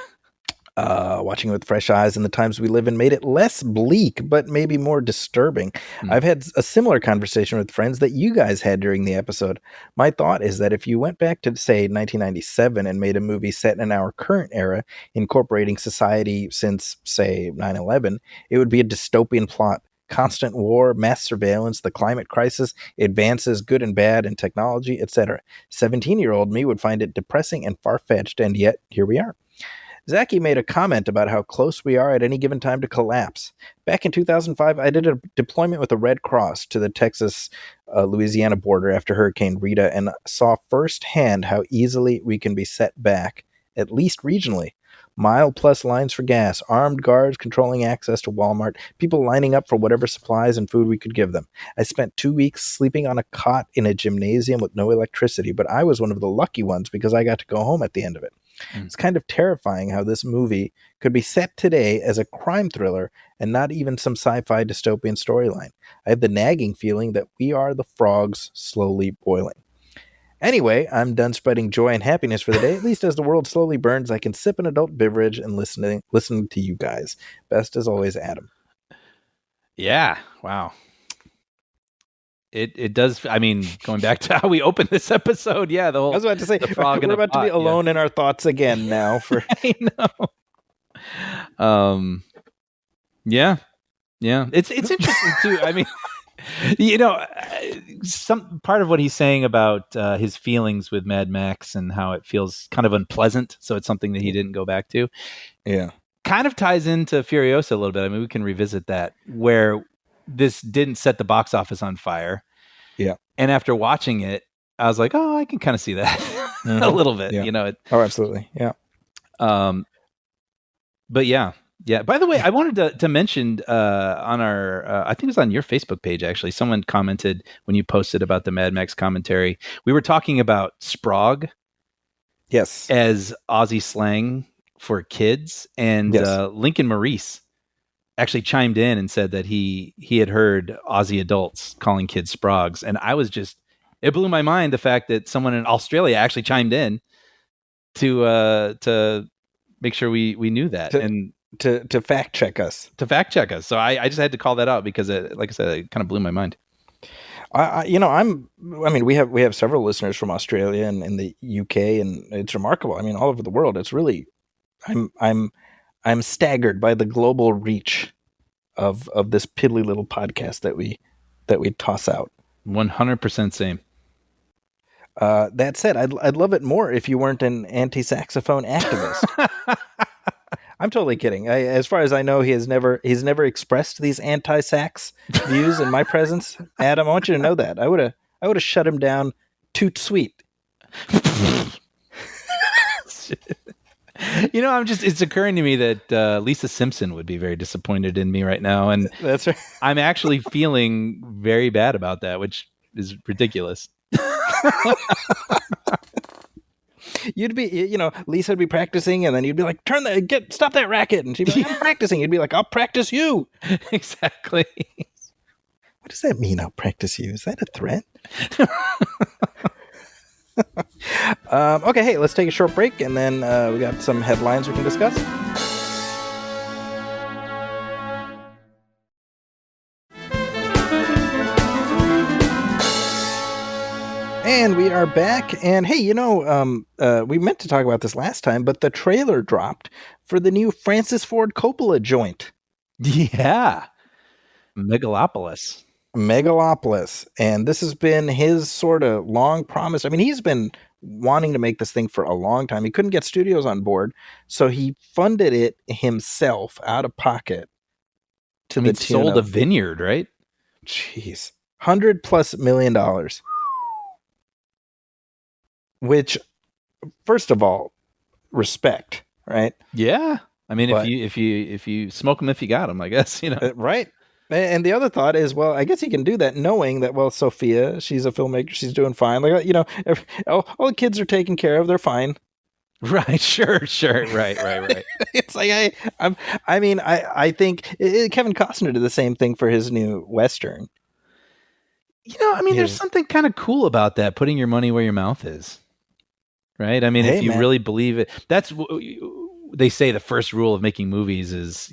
Watching it with fresh eyes in the times we live in made it less bleak, but maybe more disturbing. I've had a similar conversation with friends that you guys had during the episode. My thought is that if you went back to, say, 1997 and made a movie set in our current era, incorporating society since, say, 9/11, it would be a dystopian plot. Constant war, mass surveillance, the climate crisis, advances good and bad in technology, etc. 17-year-old me would find it depressing and far-fetched, and yet here we are. Zaki made a comment about how close we are at any given time to collapse. Back in 2005, I did a deployment with the Red Cross to the Texas-Louisiana border after Hurricane Rita and saw firsthand how easily we can be set back, at least regionally. Mile-plus lines for gas, armed guards controlling access to Walmart, people lining up for whatever supplies and food we could give them. I spent 2 weeks sleeping on a cot in a gymnasium with no electricity, but I was one of the lucky ones because I got to go home at the end of it. It's kind of terrifying how this movie could be set today as a crime thriller and not even some sci-fi dystopian storyline. I have the nagging feeling that we are the frogs slowly boiling. Anyway, I'm done spreading joy and happiness for the day. At least as the world slowly burns, I can sip an adult beverage and listen to you guys. Best as always, Adam. Yeah. Wow. It does. I mean, going back to how we opened this episode, yeah. The whole. I was about to say we're about to be alone in our thoughts again now. I know. Yeah. It's interesting too. I mean. Some part of what he's saying about his feelings with Mad Max and how it feels kind of unpleasant. So it's something that he didn't go back to. Yeah. Kind of ties into Furiosa a little bit. I mean, we can revisit that where this didn't set the box office on fire. Yeah. And after watching it, I was like, oh, I can kind of see that a little bit, Yeah. Oh, absolutely. Yeah. But yeah. Yeah. By the way, I wanted to mention on our, I think it was on your Facebook page, actually, someone commented when you posted about the Mad Max commentary. We were talking about Sprog. Yes. As Aussie slang for kids. And Lincoln Maurice actually chimed in and said that he had heard Aussie adults calling kids Sprogs. And I was it blew my mind the fact that someone in Australia actually chimed in to make sure we knew that. To fact check us. So I just had to call that out because like I said, it kind of blew my mind. We have several listeners from Australia and in the UK, and it's remarkable. I mean, all over the world. It's really, I'm staggered by the global reach of this piddly little podcast that we toss out. 100% same. That said, I'd love it more if you weren't an anti-saxophone activist. I'm totally kidding. As far as I know, he's never expressed these anti-sax views in my presence. Adam, I want you to know that. I would have shut him down toot sweet. It's occurring to me that Lisa Simpson would be very disappointed in me right now. And that's right. I'm actually feeling very bad about that, which is ridiculous. You'd be, Lisa would be practicing, and then you'd be like, stop that racket. And she'd be like, I'm practicing. You'd be like, I'll practice you. Exactly. What does that mean, I'll practice you? Is that a threat? Okay, hey, let's take a short break, and then we got some headlines we can discuss. are back, and hey, we meant to talk about this last time, but the trailer dropped for the new Francis Ford Coppola joint, Yeah. Megalopolis. Megalopolis, and this has been his sort of long promise. I mean, he's been wanting to make this thing for a long time. He couldn't get studios on board, so he funded it himself out of pocket to the tune sold a of, vineyard, right? jeez, $100+ million. Which, first of all, respect, right? Yeah. I mean, But- if you smoke them, if you got them, I guess, Right. And the other thought is, well, I guess he can do that knowing that, well, Sophia, she's a filmmaker, she's doing fine. Like, all the kids are taken care of, they're fine. Right. Sure. Right. It's like, I think Kevin Costner did the same thing for his new Western. There's something kind of cool about that, putting your money where your mouth is. Right. I mean, Hey, if you man. really believe it, that's they say the first rule of making movies is,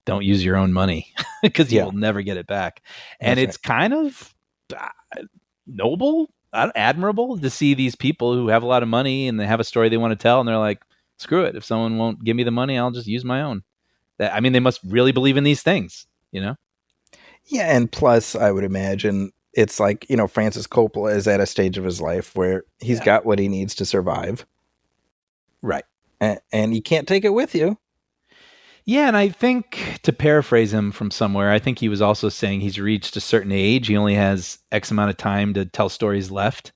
don't use your own money because you will never get it back. And That's it's kind of noble, admirable to see these people who have a lot of money and they have a story they want to tell. And they're like, screw it. If someone won't give me the money, I'll just use my own. They must really believe in these things, Yeah. And plus, I would imagine it's like, Francis Coppola is at a stage of his life where he's got what he needs to survive. Right. And you can't take it with you. Yeah, and I think, to paraphrase him from somewhere, I think he was also saying he's reached a certain age. He only has X amount of time to tell stories left.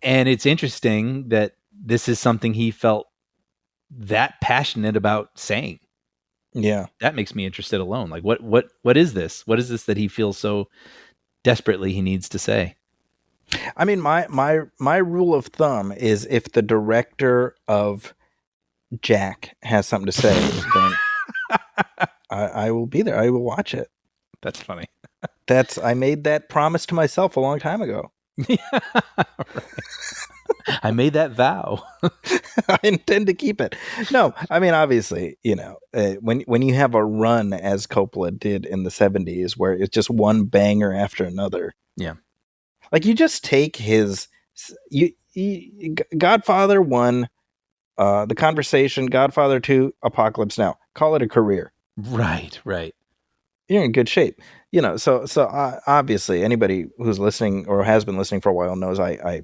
And it's interesting that this is something he felt that passionate about saying. Yeah. That makes me interested alone. Like, what is this? What is this that he feels so desperately he needs to say? I mean, my rule of thumb is if the director of Jack has something to say, then I will be there. I will watch it. That's funny. I made that promise to myself a long time ago. I made that vow. I intend to keep it. No, I mean, obviously, when you have a run as Coppola did in the 70s, where it's just one banger after another. Yeah. Like, you just take Godfather 1, The Conversation, Godfather 2, Apocalypse Now. Call it a career. Right. You're in good shape. So obviously anybody who's listening or has been listening for a while knows I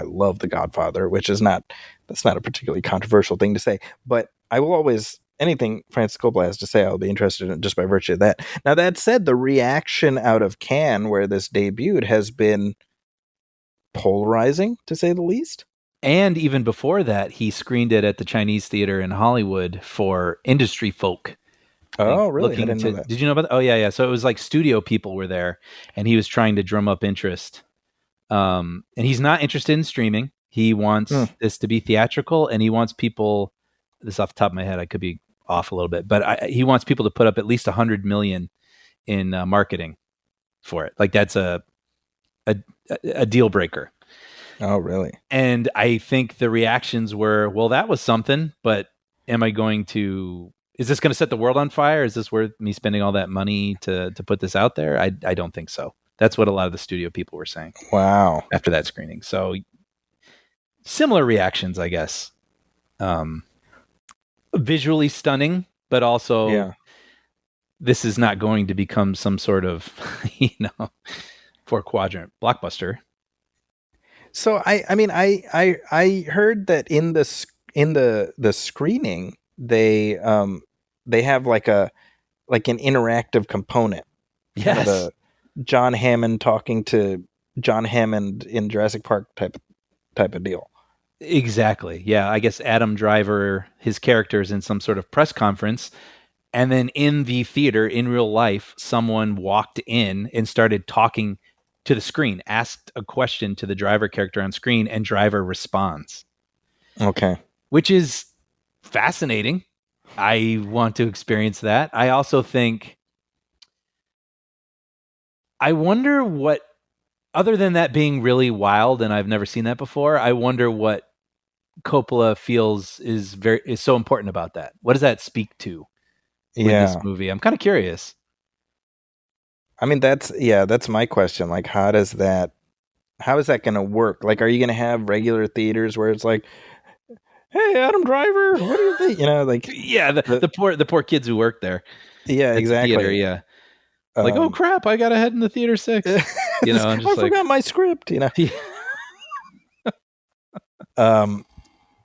love The Godfather, which is that's not a particularly controversial thing to say, but I will always, anything Francis Coppola has to say, I'll be interested in just by virtue of that. Now, that said, the reaction out of Cannes, where this debuted, has been polarizing, to say the least. And even before that, he screened it at the Chinese Theater in Hollywood for industry folk. Oh, really? I didn't know that. Did you know about that? Oh, yeah. So it was like studio people were there, and he was trying to drum up interest. And he's not interested in streaming. He wants this to be theatrical, and he wants people, this off the top of my head, I could be off a little bit, but he wants people to put up at least $100 million in marketing for it. Like, that's a deal breaker. Oh, really? And I think the reactions were, well, that was something, but is this going to set the world on fire? Is this worth me spending all that money to put this out there? I don't think so. That's what a lot of the studio people were saying. Wow. After that screening. So similar reactions, I guess. Visually stunning, but also this is not going to become some sort of, 4-quadrant blockbuster. So I heard that in the screening they have like an interactive component. Yes. Kind of John Hammond talking to John Hammond in Jurassic Park type of deal. Exactly. Yeah. I guess Adam Driver, his character, is in some sort of press conference. And then in the theater, in real life, someone walked in and started talking to the screen, asked a question to the Driver character on screen, and Driver responds. Okay. Which is fascinating. I want to experience that. I also think, I wonder what, other than that being really wild, and I've never seen that before, I wonder what Coppola feels is so important about that. What does that speak to with this movie? I'm kind of curious. I mean, that's my question. Like, how does that how is that going to work? Like, are you going to have regular theaters where it's like, hey, Adam Driver, what do you think? Like, Yeah, the poor kids who work there yeah, at the theater. exactly. Yeah, like, oh crap, I gotta head in the theater 6. I'm just I forgot my script. Yeah.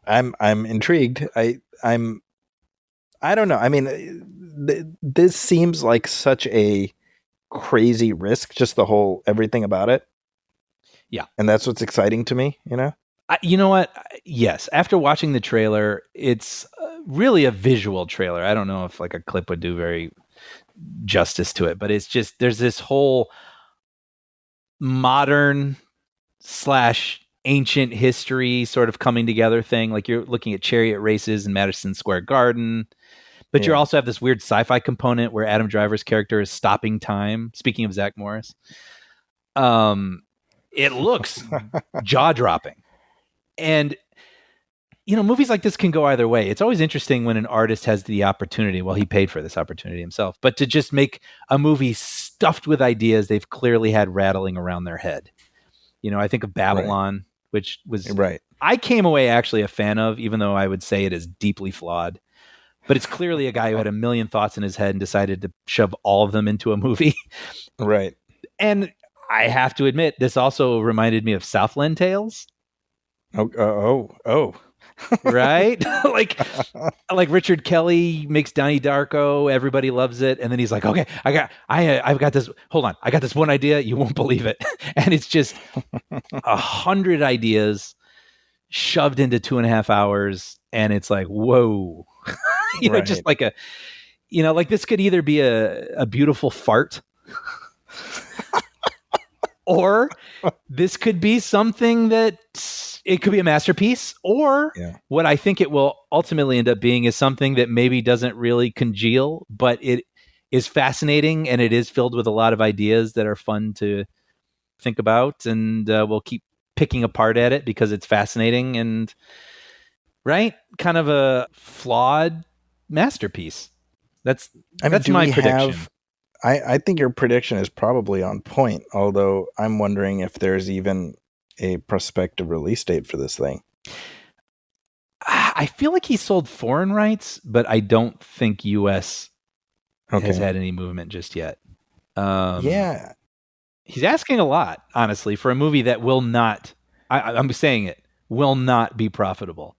I'm intrigued. I don't know. I mean, this seems like such a crazy risk, just the whole everything about it. Yeah. And that's what's exciting to me, You know what? Yes. After watching the trailer, it's really a visual trailer. I don't know if like a clip would do very justice to it, but it's just, there's this whole modern / ancient history sort of coming together thing. Like you're looking at chariot races in Madison Square Garden, but you also have this weird sci-fi component where Adam Driver's character is stopping time. Speaking of Zach Morris, it looks jaw-dropping. And, movies like this can go either way. It's always interesting when an artist has the opportunity. Well, he paid for this opportunity himself, but to just make a movie stuffed with ideas they've clearly had rattling around their head. I think of Babylon, which was, I came away actually a fan of, even though I would say it is deeply flawed. But it's clearly a guy who had a million thoughts in his head and decided to shove all of them into a movie. Right. And I have to admit, this also reminded me of Southland Tales. Oh. Right? like Richard Kelly makes Donnie Darko, everybody loves it, and then he's like, okay, I've got this, hold on, I got this one idea, you won't believe it. And it's just 100 ideas shoved into 2.5 hours, and it's like, whoa. Just like like this could either be a beautiful fart or this could be something that it could be a masterpiece, or what I think it will ultimately end up being is something that maybe doesn't really congeal, but it is fascinating and it is filled with a lot of ideas that are fun to think about, and we'll keep picking apart at it because it's fascinating and kind of a flawed masterpiece. That's my prediction. I think your prediction is probably on point, although I'm wondering if there's even a prospective release date for this thing. I feel like he sold foreign rights, but I don't think US has had any movement just yet. Yeah. He's asking a lot, honestly, for a movie that will not, I'm saying it, will not be profitable.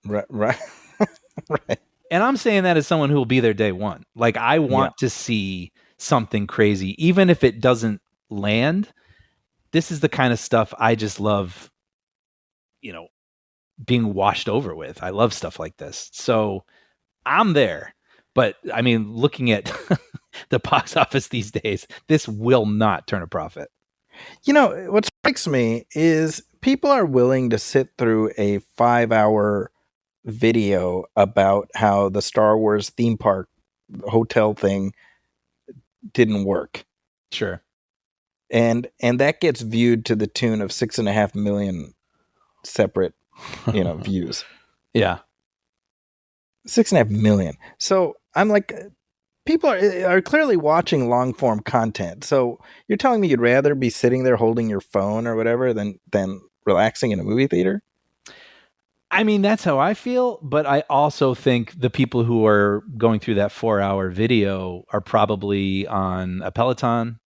Right. Right. And I'm saying that as someone who will be there day one. Like, I want to see something crazy, even if it doesn't land. This is the kind of stuff I just love, being washed over with. I love stuff like this. So I'm there. But I mean, looking at the box office these days, this will not turn a profit. What strikes me is people are willing to sit through a 5-hour video about how the Star Wars theme park hotel thing didn't work. Sure. And that gets viewed to the tune of 6.5 million separate, views. Yeah. 6.5 million. So I'm like, people are clearly watching long form content. So you're telling me you'd rather be sitting there holding your phone or whatever than relaxing in a movie theater? I mean, that's how I feel, but I also think the people who are going through that 4-hour video are probably on a Peloton.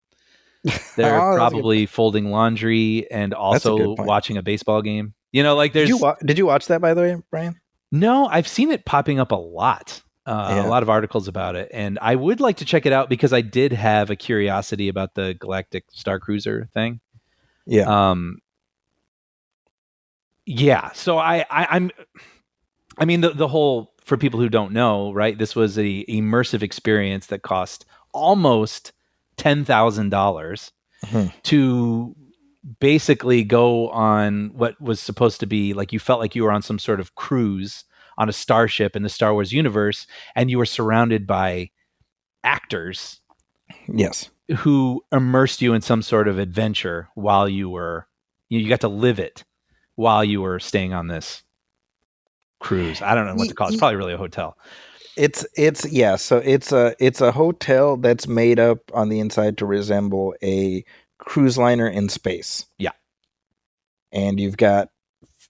They're probably folding laundry and also watching a baseball game. Like there's. Did you watch that, by the way, Brian? No, I've seen it popping up a lot. A lot of articles about it, and I would like to check it out because I did have a curiosity about the Galactic Star Cruiser thing. Yeah. Yeah. So I mean, the whole, for people who don't know, right? This was a immersive experience that cost almost $10,000 to basically go on what was supposed to be like, you felt like you were on some sort of cruise on a starship in the Star Wars universe, and you were surrounded by actors. Yes. Who immersed you in some sort of adventure while you were, you got to live it while you were staying on this cruise. I don't know what to call it. It's probably really a hotel. So it's a hotel that's made up on the inside to resemble a cruise liner in space. Yeah. and you've got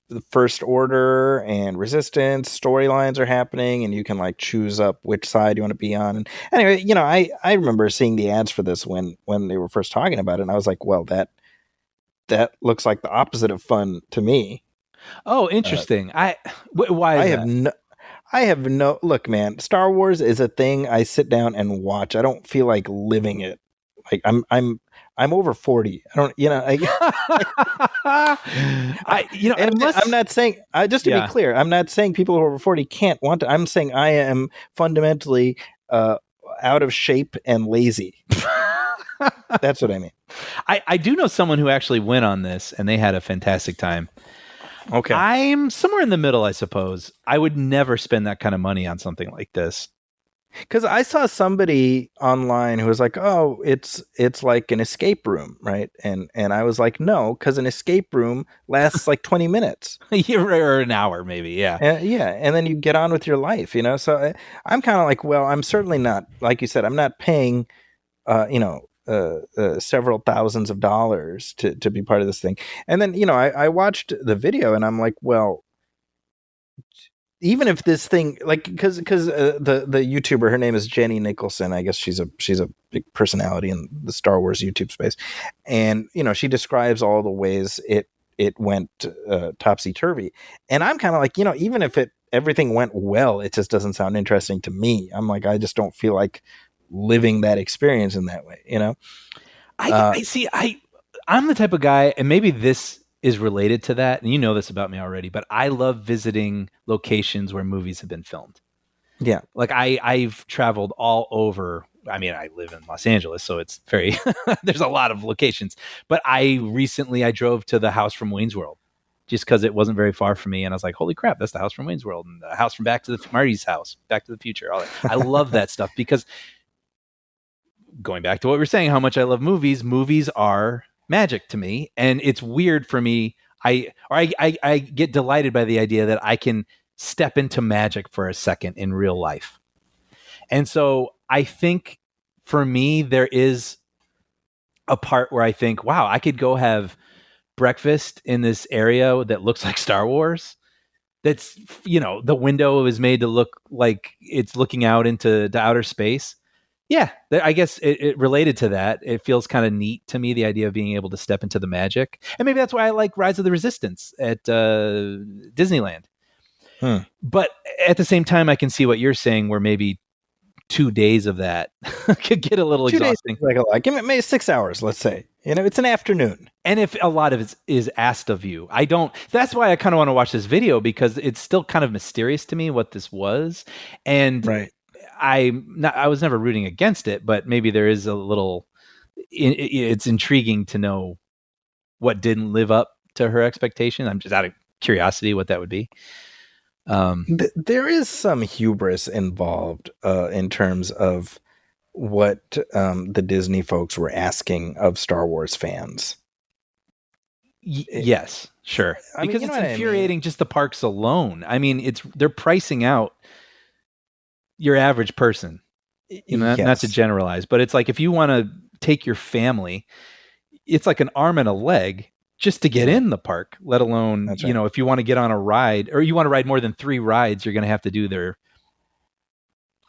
the First Order and Resistance storylines are happening, and you can like choose up which side you want to be on. And anyway, I remember seeing the ads for this when they were first talking about it, and I was like, well, that looks like the opposite of fun to me. Oh, interesting. Why is that? I have no look, man. Star Wars is a thing I sit down and watch. I don't feel like living it. Like I'm over 40. I don't, I'm not saying, just to be clear, I'm not saying people who are over 40 can't want to. I'm saying I am fundamentally out of shape and lazy. That's what I mean. I do know someone who actually went on this and they had a fantastic time. Okay. I'm somewhere in the middle, I suppose. I would never spend that kind of money on something like this. Because I saw somebody online who was like, "Oh, it's like an escape room, right?" And I was like, "No, because an escape room lasts like 20 minutes, or an hour, maybe, yeah, and then you get on with your life, So I'm kind of like, well, I'm certainly not, like you said, I'm not paying, several thousands of dollars to be part of this thing. And then I watched the video and I'm like, well, even if this thing, like, because the YouTuber, her name is Jenny Nicholson, I guess she's a big personality in the Star Wars YouTube space, and she describes all the ways it went topsy-turvy, and I'm kind of like, even if everything went well, it just doesn't sound interesting to me. I'm like, I just don't feel like living that experience in that way, I see. I'm the type of guy, and maybe this is related to that, and you know this about me already, but I love visiting locations where movies have been filmed. Yeah. Like I've traveled all over. I mean, I live in Los Angeles, so it's very, there's a lot of locations, but I drove to the house from Wayne's World just because it wasn't very far from me. And I was like, holy crap, that's the house from Wayne's World, and the house from Marty's house, Back to the Future. All that. I love that stuff because, going back to what we were saying, how much I love movies. Movies are magic to me, and it's weird for me. I get delighted by the idea that I can step into magic for a second in real life. And so I think for me, there is a part where I think, wow, I could go have breakfast in this area that looks like Star Wars. That's, the window is made to look like it's looking out into outer space. Yeah, I guess it related to that. It feels kind of neat to me, the idea of being able to step into the magic. And maybe that's why I like Rise of the Resistance at Disneyland. But at the same time, I can see what you're saying, where maybe 2 days of that could get a little exhausting. Give me maybe 6 hours, let's say. It's an afternoon. And if a lot of it is asked of you, that's why I kind of want to watch this video, because it's still kind of mysterious to me what this was. And right. I was never rooting against it, but maybe there is a little, it's intriguing to know what didn't live up to her expectation. I'm just out of curiosity what that would be. There is some hubris involved in terms of what the Disney folks were asking of Star Wars fans. Yes, sure. Because it's infuriating just the parks alone. I mean, they're pricing out your average person, not to generalize, but it's like, if you want to take your family, it's like an arm and a leg just to get in the park, let alone, right. If you want to get on a ride, or you want to ride more than 3 rides, you're going to have to do their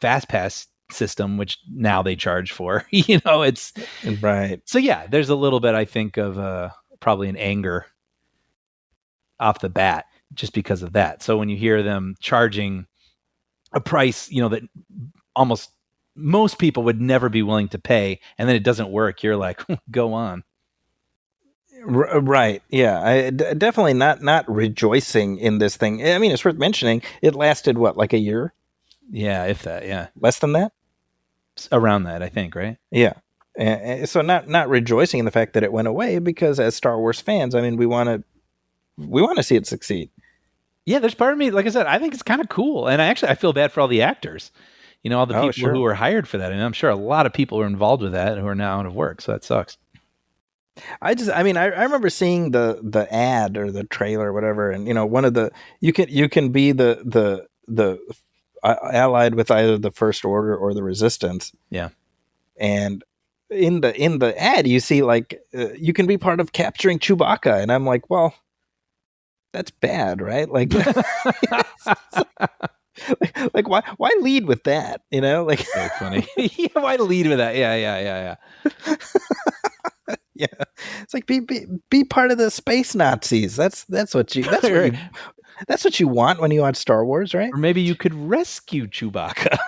fast pass system, which now they charge for, it's right. So yeah, there's a little bit, I think, of probably an anger off the bat just because of that. So when you hear them charging a price, that almost most people would never be willing to pay, and then it doesn't work, you're like, go on. Right. Yeah. I definitely not rejoicing in this thing. I mean, it's worth mentioning. It lasted like a year? Yeah, if that. Yeah, less than that. Around that, I think. Right. Yeah. So not rejoicing in the fact that it went away, because as Star Wars fans, I mean, we want to see it succeed. Yeah, there's part of me, like I said, I think it's kind of cool, and I feel bad for all the actors. All the people who were hired for that, and I'm sure a lot of people were involved with that who are now out of work. So that sucks. I remember seeing the ad or the trailer or whatever, and one of the you can be the allied with either the First Order or the Resistance. Yeah, and in the ad you see you can be part of capturing Chewbacca, and I'm like, well, that's bad, right? Like, like why lead with that? You know, like Very funny. Yeah, why lead with that? Yeah. yeah, it's like be part of the space Nazis. That's what you Right. that's what you want when you watch Star Wars, right? Or maybe you could rescue Chewbacca.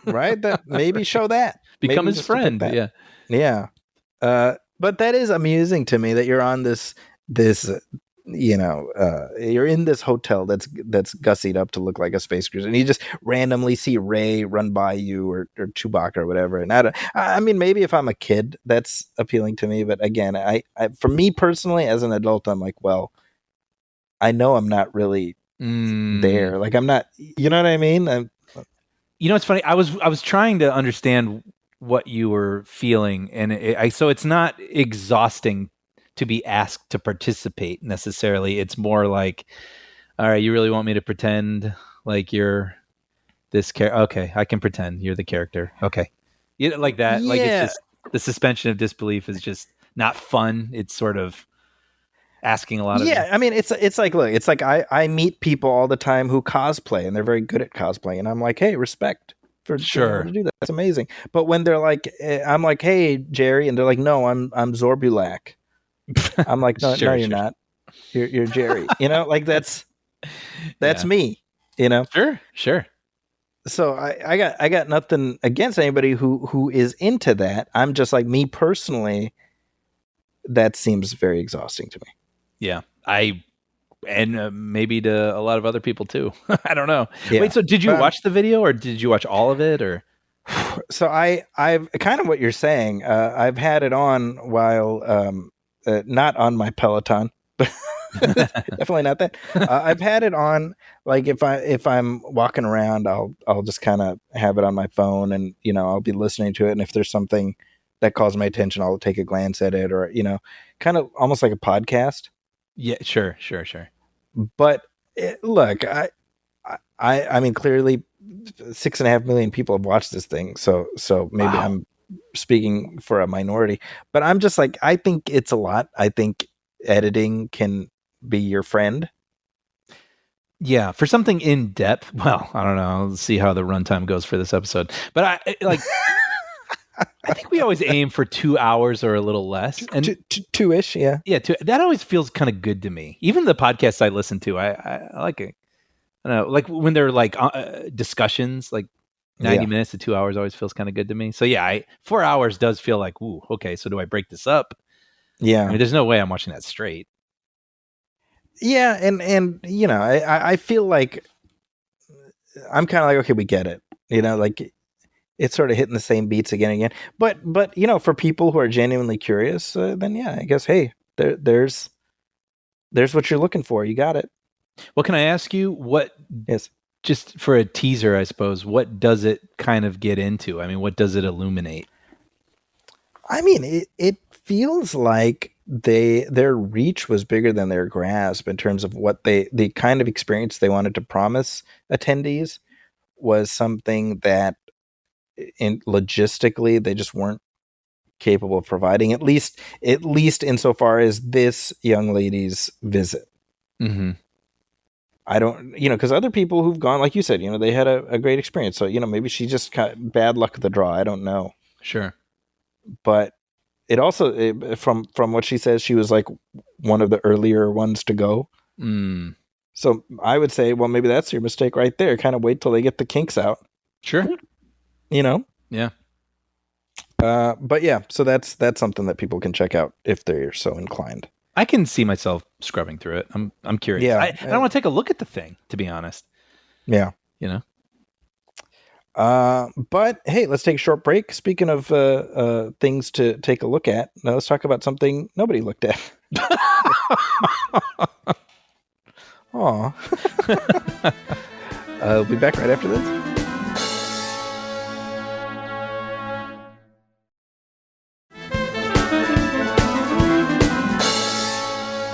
Right? That maybe show that. Become Maybe his just depict friend. that. Yeah. Yeah. But that is amusing to me that you're on this you're in this hotel that's gussied up to look like a space cruiser, and you just randomly see Ray run by you or Chewbacca or whatever. And I mean, maybe if I'm a kid, that's appealing to me. But again, I for me personally, as an adult, I'm like, well, I know I'm not really there. Like I'm not. You know what I mean? You know, it's funny. I was trying to understand what you were feeling, and so it's not exhausting to be asked to participate necessarily. It's more like, all right, you really want me to pretend like you're this character? Okay, I can pretend you're the character. Okay, you know, like that. Like it's Yeah. just the suspension of disbelief is just not fun. It's sort of asking a lot of you. I mean, it's like, look, it's like I meet people all the time who cosplay, and they're very good at cosplaying, and I'm like, hey, respect for being Sure. able to do that. That's amazing. But when they're like, I'm like, hey, Jerry, and they're like, no, I'm Zorbulak. I'm like, no, Sure, no, you're sure. not. You're Jerry. You know, like that's Yeah. me. You know. Sure. So I got nothing against anybody who is into that. I'm just like, me personally, that seems very exhausting to me. Yeah, and maybe to a lot of other people too. I don't know. Yeah. Wait, so did you watch the video, or did you watch all of it, or? So I've kind of what you're saying. I've had it on while not on my Peloton, but definitely not that. I've had it on like if I'm walking around, I'll just kind of have it on my phone, and I'll be listening to it, and if there's something that calls my attention, I'll take a glance at it, or kind of almost like a podcast. Yeah, sure. But look, I mean, clearly 6.5 million people have watched this thing, so maybe Wow. I'm speaking for a minority, but I'm just like, I think it's a lot. I think editing can be your friend. Yeah, for something in depth. Well, I don't know. Let's see how the runtime goes for this episode. But I like. I think we always aim for 2 hours or a little less, and two-ish, yeah. That always feels kind of good to me. Even the podcasts I listen to, I like it. I don't know, like when they're like discussions, like 90 minutes to 2 hours always feels kind of good to me. So yeah, 4 hours does feel like, ooh, okay. So do I break this up? Yeah. I mean, there's no way I'm watching that straight. Yeah, and I feel like I'm kind of like, okay, we get it. Like it's sort of hitting the same beats again and again. But for people who are genuinely curious, then yeah, I guess, hey, there's what you're looking for. You got it. Well, can I ask you what? Yes. Just for a teaser, I suppose. What does it kind of get into? I mean, what does it illuminate? I mean, it feels like their reach was bigger than their grasp in terms of what the kind of experience they wanted to promise attendees was something that logistically they just weren't capable of providing, at least insofar as this young lady's visit. Mm-hmm. I don't, because other people who've gone, like you said, they had a great experience. So, maybe she just got bad luck of the draw. I don't know. Sure. But it also, from what she says, she was like one of the earlier ones to go. Mm. So I would say, well, maybe that's your mistake right there. Kind of wait till they get the kinks out. Sure. Yeah. But yeah, so that's something that people can check out if they're so inclined. I can see myself scrubbing through it. I'm curious. Yeah, I don't want to take a look at the thing, to be honest. Yeah. But hey, let's take a short break. Speaking of things to take a look at, now let's talk about something nobody looked at. Aw. We'll be back right after this.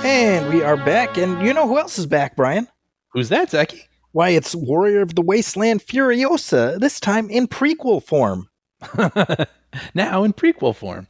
And we are back, and you know who else is back, Brian? Who's that, Zachy? Why, it's Warrior of the Wasteland Furiosa, this time in prequel form. Now in prequel form.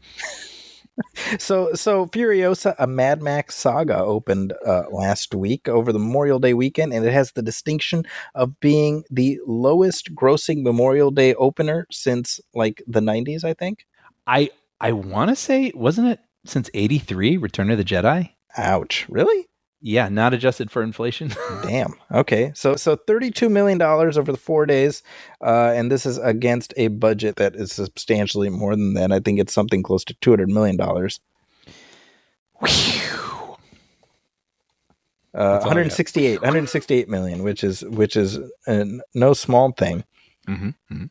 So Furiosa, a Mad Max Saga, opened last week over the Memorial Day weekend, and it has the distinction of being the lowest grossing Memorial Day opener since like the 90s, I think. I want to say, wasn't it since 83, Return of the Jedi? Ouch. Really? Yeah, not adjusted for inflation. Damn. Okay. So $32 million over the 4 days. And this is against a budget that is substantially more than that. I think it's something close to $200 million. Whew. That's all I got. 168 million, which is no small thing.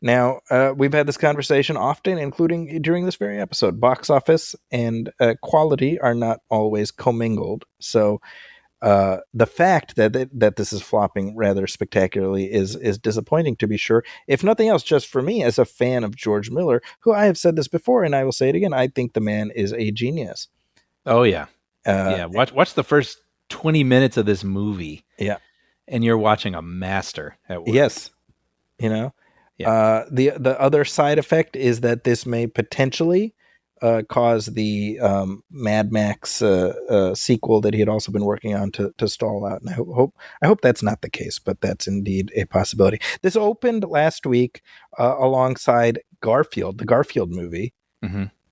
Now, we've had this conversation often, including during this very episode. Box office and quality are not always commingled. So the fact that this is flopping rather spectacularly is disappointing, to be sure. If nothing else, just for me as a fan of George Miller, who I have said this before and I will say it again, I think the man is a genius. Oh yeah, yeah. Watch the first 20 minutes of this movie. Yeah, and you're watching a master at work. Yes, you know. Yeah. The other side effect is that this may potentially cause the Mad Max sequel that he had also been working on to stall out. And I hope that's not the case, but that's indeed a possibility. This opened last week alongside Garfield, the Garfield movie.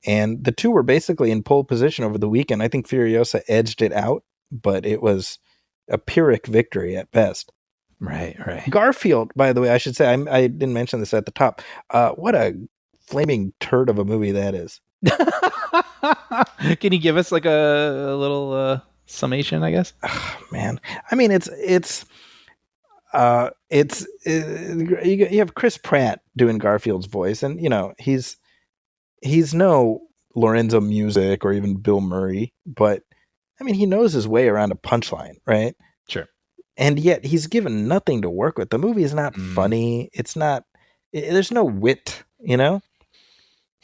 And the two were basically in pole position over the weekend. I think Furiosa edged it out, but it was a Pyrrhic victory at best. Right. Garfield, by the way, I should say, I didn't mention this at the top. What a flaming turd of a movie that is. Can you give us like a little summation, I guess? Oh, man, I mean, you have Chris Pratt doing Garfield's voice, and you know he's no Lorenzo Music or even Bill Murray, but I mean he knows his way around a punchline, right? Sure. And yet he's given nothing to work with. The movie is not funny. It's not. There's no wit, you know.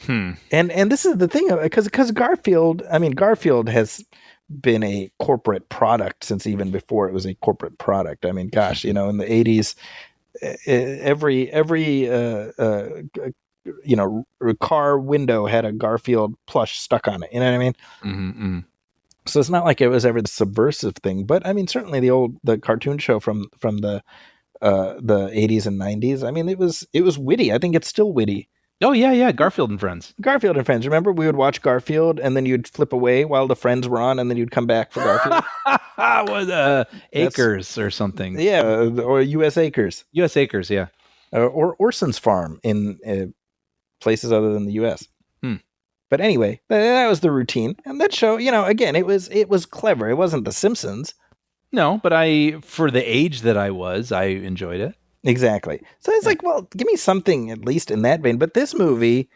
And this is the thing, because Garfield has been a corporate product since even before it was a corporate product. I mean, gosh, you know, in the 80s, every car window had a Garfield plush stuck on it. You know what I mean? So it's not like it was ever the subversive thing, but I mean, certainly the cartoon show from the 80s and 90s. I mean, it was witty. I think it's still witty. Oh yeah, Garfield and Friends. Remember, we would watch Garfield, and then you'd flip away while the Friends were on, and then you'd come back for Garfield. What Acres or something? Yeah, or U.S. Acres. U.S. Acres, yeah. Or Orson's Farm in places other than the U.S. But anyway, that was the routine, and that show, you know, again, it was clever. It wasn't The Simpsons. No, but for the age that I enjoyed it. Exactly. So it's like, well, give me something at least in that vein. But this movie,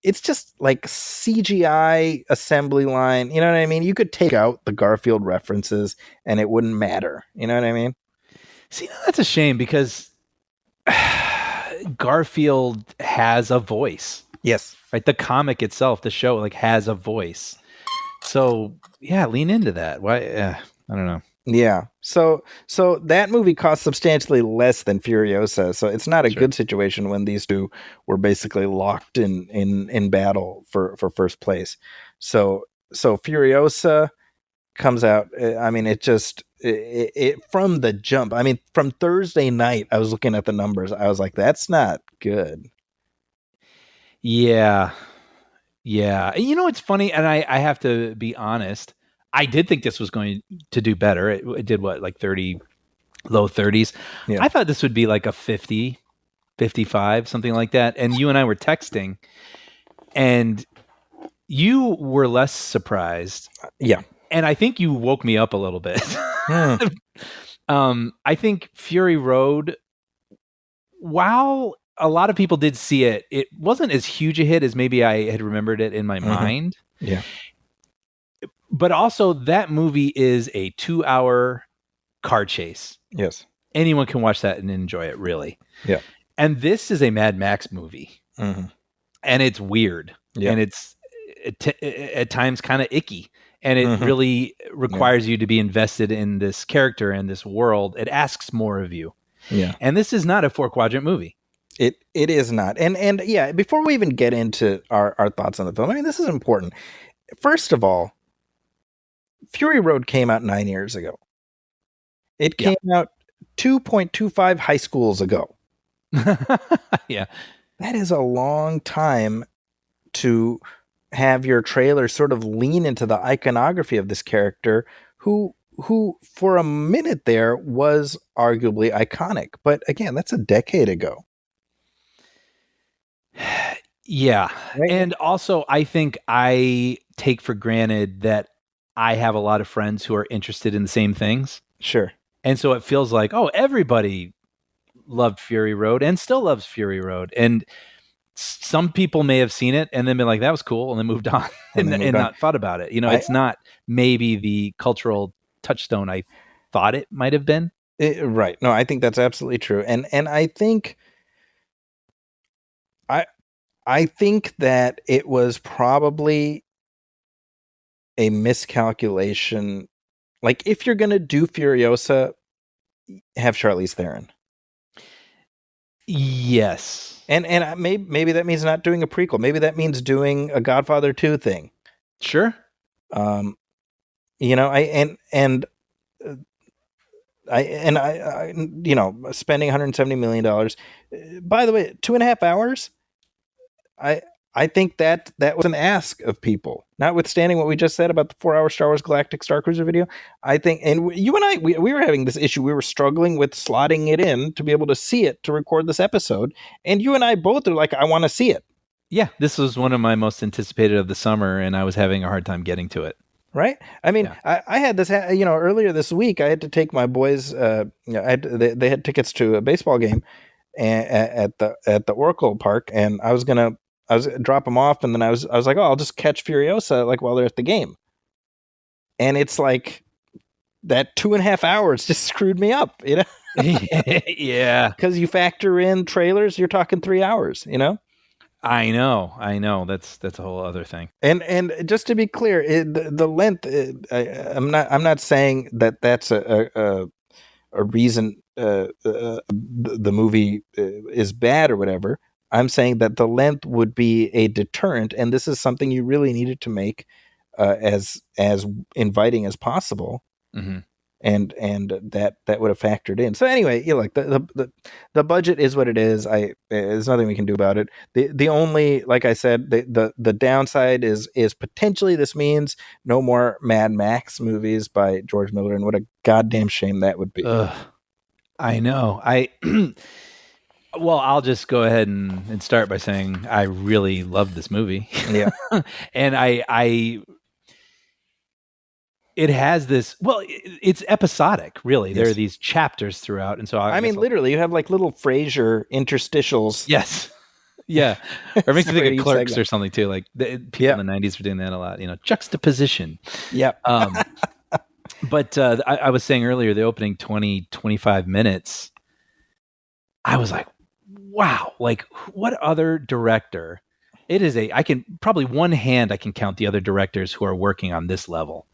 it's just like CGI assembly line. You know what I mean? You could take out the Garfield references and it wouldn't matter. You know what I mean? See, that's a shame because Garfield has a voice. Yes. Right. The comic itself, the show, like has a voice. So yeah, lean into that. Why? I don't know. Yeah. So that movie cost substantially less than Furiosa. So it's not a good situation when these two were basically locked in battle for first place. So Furiosa comes out. I mean, it from the jump. I mean, from Thursday night, I was looking at the numbers. I was like, that's not good. Yeah. You know, it's funny. And I have to be honest. I did think this was going to do better. It did what, like 30, low 30s. Yeah. I thought this would be like a 50, 55, something like that. And you and I were texting and you were less surprised. Yeah. And I think you woke me up a little bit. I think Fury Road, while a lot of people did see it, it wasn't as huge a hit as maybe I had remembered it in my mind. Yeah. But also, that movie is a 2-hour car chase. Yes. Anyone can watch that and enjoy it, really. Yeah. And this is a Mad Max movie. And it's weird. Yeah. And it's at times kind of icky. And it really requires you to be invested in this character and this world. It asks more of you. Yeah. And this is not a 4-quadrant movie. It is not. And yeah, before we even get into our thoughts on the film, I mean, this is important. first of all, Fury Road came out 9 years ago. It came out 2.25 high schools ago. Yeah. That is a long time to have your trailer sort of lean into the iconography of this character who for a minute there was arguably iconic. But again, that's a decade ago. Yeah. Right? And also, I think I take for granted that I have a lot of friends who are interested in the same things. Sure. And so it feels like, oh, everybody loved Fury Road and still loves Fury Road. And some people may have seen it and then been like, that was cool, and then moved on and not thought about it. You know, it's not maybe the cultural touchstone I thought it might have been. Right. No, I think that's absolutely true. And I think I think that it was probably a miscalculation. Like, if you're going to do Furiosa, have Charlize Theron. Yes. And maybe that means not doing a prequel. Maybe that means doing a Godfather 2 thing. Sure. You know, I you know, spending $170 million. By the way, 2.5 hours. I think that was an ask of people, notwithstanding what we just said about the 4-hour Star Wars Galactic Star Cruiser video. I think, and you and I, we were having this issue. We were struggling with slotting it in to be able to see it to record this episode. And you and I both are like, I want to see it. Yeah, this was one of my most anticipated of the summer, and I was having a hard time getting to it. Right. I mean, yeah. I had this, you know, earlier this week, I had to take my boys, you know, they had tickets to a baseball game at the Oracle Park, and I was drop them off, and then I was like, oh, I'll just catch Furiosa like while they're at the game. And it's like that 2.5 hours just screwed me up, you know? Yeah. Because you factor in trailers, you're talking 3 hours, you know? I know. That's a whole other thing. And just to be clear, the length, I'm not saying that that's a reason the movie is bad or whatever. I'm saying that the length would be a deterrent, and this is something you really needed to make as inviting as possible, and that would have factored in. So anyway, you know, like the budget is what it is. There's nothing we can do about it. The only, like I said, the downside is potentially this means no more Mad Max movies by George Miller, and what a goddamn shame that would be. I know. Well, I'll just go ahead and start by saying I really loved this movie. Yeah. And it has this, well, it's episodic, really. Yes. There are these chapters throughout. And so I mean, literally, you have like little Frasier interstitials. Yes. Yeah. Or it makes me think of Clerks or something too. Like people in the 90s were doing that a lot, you know, juxtaposition. Yeah. But I was saying earlier, the opening 20-25 minutes, I was like, wow, like what other director? It is I can probably one hand I can count the other directors who are working on this level.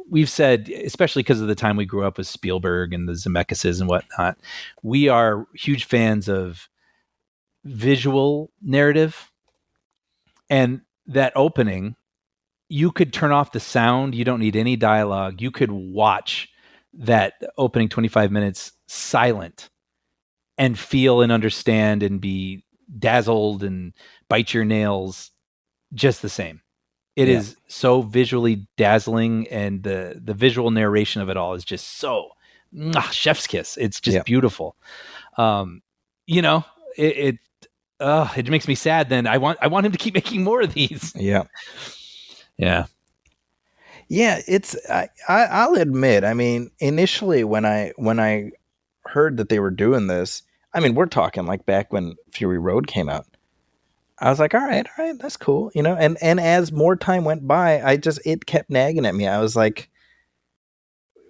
We've said, especially because of the time we grew up with Spielberg and the Zemeckis and whatnot, we are huge fans of visual narrative. And that opening, you could turn off the sound. You don't need any dialogue. You could watch that opening 25 minutes silent and feel and understand and be dazzled and bite your nails just the same. It is so visually dazzling, and the visual narration of it all is just so chef's kiss. It's just beautiful. You know, it makes me sad. Then I want him to keep making more of these. Yeah. It's I'll admit, I mean, initially when I heard that they were doing this, I mean, we're talking like back when Fury Road came out. I was like, all right, that's cool, you know. And as more time went by, it kept nagging at me. I was like,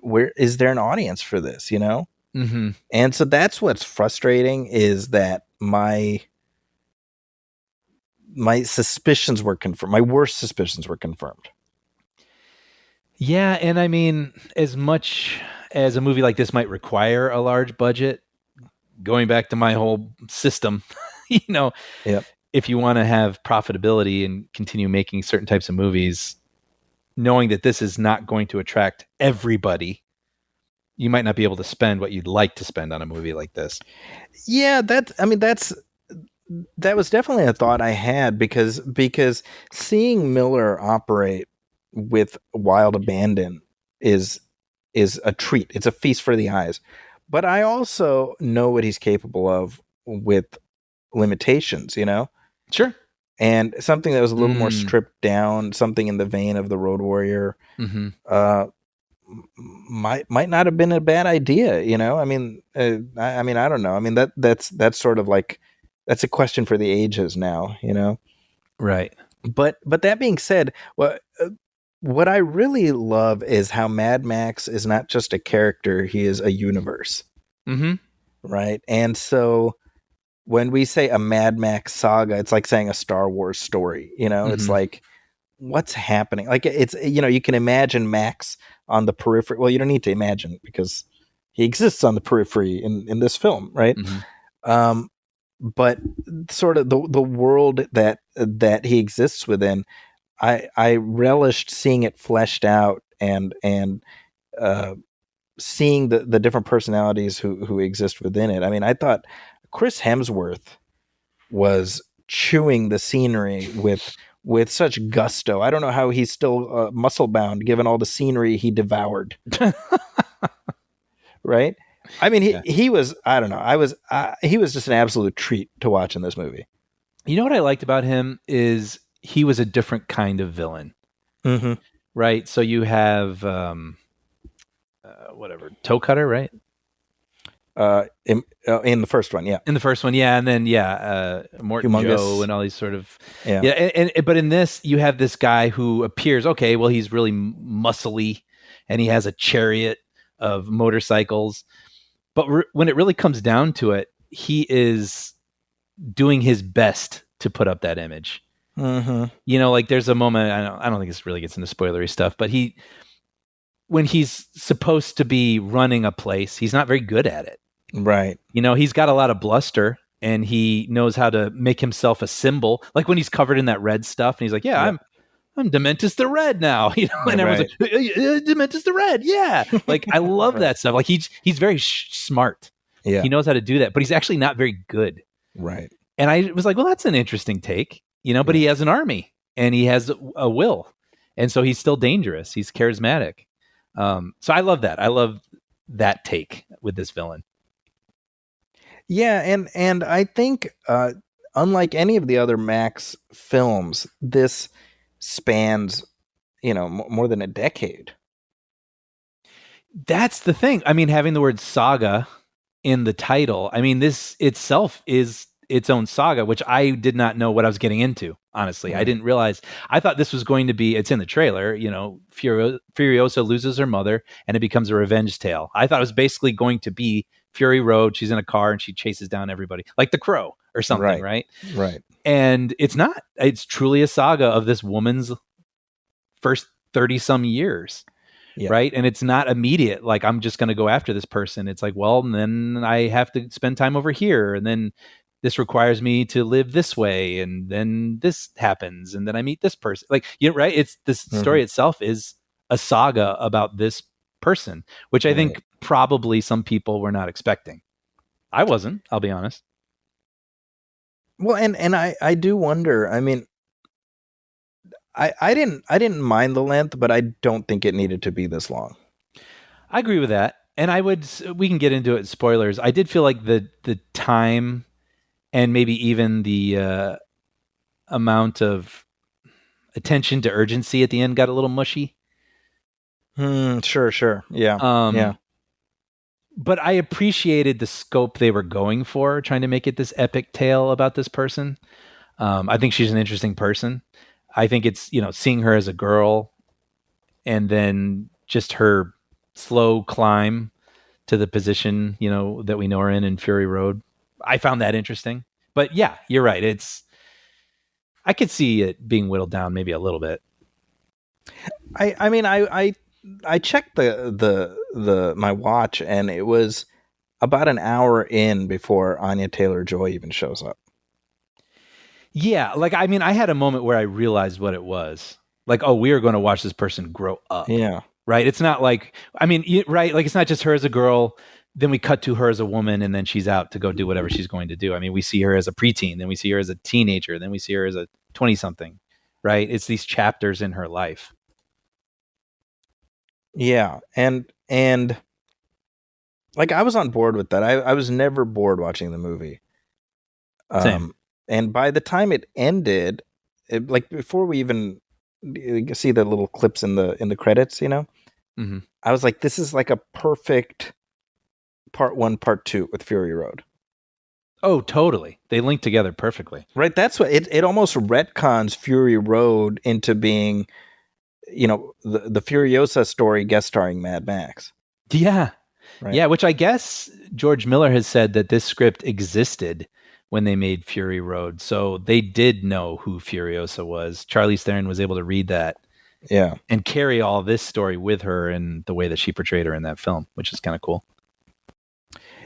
where is there an audience for this, you know? Mm-hmm. And so that's what's frustrating, is that my suspicions were confirmed. My worst suspicions were confirmed. Yeah, and I mean, as much as a movie like this might require a large budget, going back to my whole system, you know, if you want to have profitability and continue making certain types of movies, knowing that this is not going to attract everybody, you might not be able to spend what you'd like to spend on a movie like this. Yeah, that was definitely a thought I had because seeing Miller operate with wild abandon is a treat. It's a feast for the eyes. But I also know what he's capable of with limitations, you know? Sure. And something that was a little more stripped down, something in the vein of the Road Warrior, might not have been a bad idea, you know? I mean, I don't know. I mean, that's sort of like, that's a question for the ages now, you know? Right. But that being said, what I really love is how Mad Max is not just a character; he is a universe, right? And so when we say a Mad Max saga, it's like saying a Star Wars story. You know, it's like what's happening. Like it's, you know, you can imagine Max on the periphery. Well, you don't need to imagine because he exists on the periphery in this film, right? But sort of the world that he exists within, I relished seeing it fleshed out and seeing the different personalities who exist within it. I mean, I thought Chris Hemsworth was chewing the scenery with such gusto. I don't know how he's still muscle bound given all the scenery he devoured. Right? I mean, he was, I don't know. He was just an absolute treat to watch in this movie. You know what I liked about him is he was a different kind of villain. Right? So you have, Toe Cutter, right? In the first one, yeah. In the first one, yeah. And then, Morton Humongous. Joe and all these sort of... Yeah. But in this, you have this guy who appears, okay, well, he's really muscly and he has a chariot of motorcycles. But when it really comes down to it, he is doing his best to put up that image. You know, like there's a moment, I don't think this really gets into spoilery stuff, but when he's supposed to be running a place, he's not very good at it. Right. You know, he's got a lot of bluster and he knows how to make himself a symbol. Like when he's covered in that red stuff and he's like, I'm Dementus the Red now, you know, and everyone's like, Dementus the Red, yeah. Like I love that stuff. Like he's very smart. Yeah, he knows how to do that, but he's actually not very good. Right. And I was like, well, that's an interesting take, you know. But he has an army and he has a will, and so he's still dangerous. He's charismatic. So I love that. I love that take with this villain. Yeah, and I think unlike any of the other Max films, this spans, you know, more than a decade. That's the thing. I mean, having the word saga in the title, I mean, this itself is its own saga, which I did not know what I was getting into. Honestly, I didn't realize. I thought this was going to be, it's in the trailer, you know, Furiosa loses her mother and it becomes a revenge tale. I thought it was basically going to be Fury Road. She's in a car and she chases down everybody like The Crow or something. Right. And it's not. It's truly a saga of this woman's first 30 some years. Yeah. Right. And it's not immediate. Like, I'm just going to go after this person. It's like, well, and then I have to spend time over here. And then this requires me to live this way. And then this happens. And then I meet this person. Like, you know, right. It's this story itself is a saga about this person, which I think probably some people were not expecting. I wasn't, I'll be honest. Well, and I do wonder, I mean, I didn't mind the length, but I don't think it needed to be this long. I agree with that. And we can get into it in spoilers. I did feel like the time and maybe even the amount of attention to urgency at the end got a little mushy. Sure. Yeah. But I appreciated the scope they were going for, trying to make it this epic tale about this person. I think she's an interesting person. I think it's, you know, seeing her as a girl and then just her slow climb to the position, you know, that we know her in Fury Road. I found that interesting. But yeah, you're right. I could see it being whittled down maybe a little bit. I mean, I checked the my watch and it was about an hour in before Anya Taylor-Joy even shows up. Yeah, like I mean, I had a moment where I realized what it was. Like, oh, we are going to watch this person grow up. Yeah. Right? It's not like, I mean, right? Like, it's not just her as a girl, then we cut to her as a woman, and then she's out to go do whatever she's going to do. I mean, we see her as a preteen, then we see her as a teenager, then we see her as a 20-something, right? It's these chapters in her life. Yeah. And like, I was on board with that. I was never bored watching the movie. Same. And by the time it ended, like before we even see the little clips in the credits, you know, Mm-hmm. I was like, this is like a perfect part 1, part 2 with Fury Road. Oh, totally. They link together perfectly. Right. That's what it almost retcons Fury Road into being, you know, the Furiosa story guest starring Mad Max. Yeah. Right. Yeah, which I guess George Miller has said that this script existed when they made Fury Road. So they did know who Furiosa was. Charlize Theron was able to read that. Yeah. And carry all this story with her in the way that she portrayed her in that film, which is kind of cool.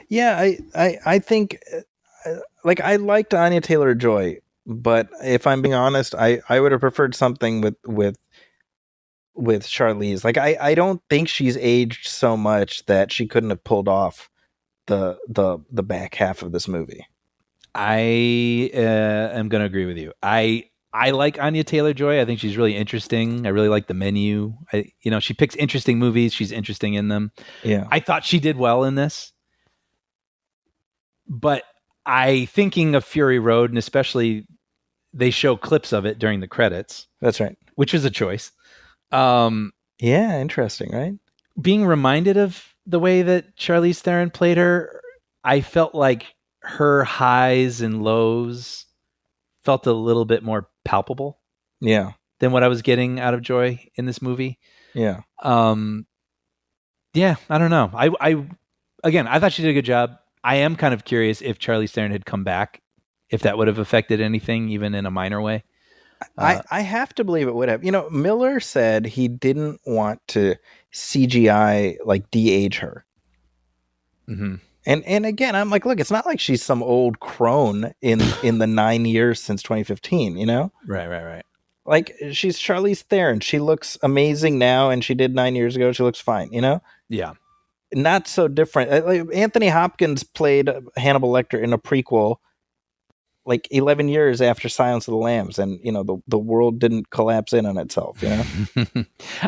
Yeah, I think like I liked Anya Taylor-Joy, but if I'm being honest, I would have preferred something with Charlize. Like I don't think she's aged so much that she couldn't have pulled off the back half of this movie. I am going to agree with you. I like Anya Taylor-Joy. I think she's really interesting. I really like the menu. She picks interesting movies. She's interesting in them. Yeah. I thought she did well in this. But thinking of Fury Road, and especially they show clips of it during the credits. That's right. Which is a choice. Yeah, interesting, right? Being reminded of the way that Charlize Theron played her, I felt like her highs and lows felt a little bit more palpable. Yeah. Than what I was getting out of Joy in this movie. Yeah. Yeah, I don't know. I thought she did a good job. I am kind of curious if Charlize Theron had come back, if that would have affected anything, even in a minor way. I have to believe it would have. You know, Miller said he didn't want to CGI like de-age her. Mm-hmm. And again, I'm like, look, it's not like she's some old crone in the 9 years since 2015. You know, right. Like, she's Charlize Theron. She looks amazing now, and she did 9 years ago. She looks fine. You know, yeah, not so different. Like, Anthony Hopkins played Hannibal Lecter in a prequel like 11 years after Silence of the Lambs, and you know the world didn't collapse in on itself, you know.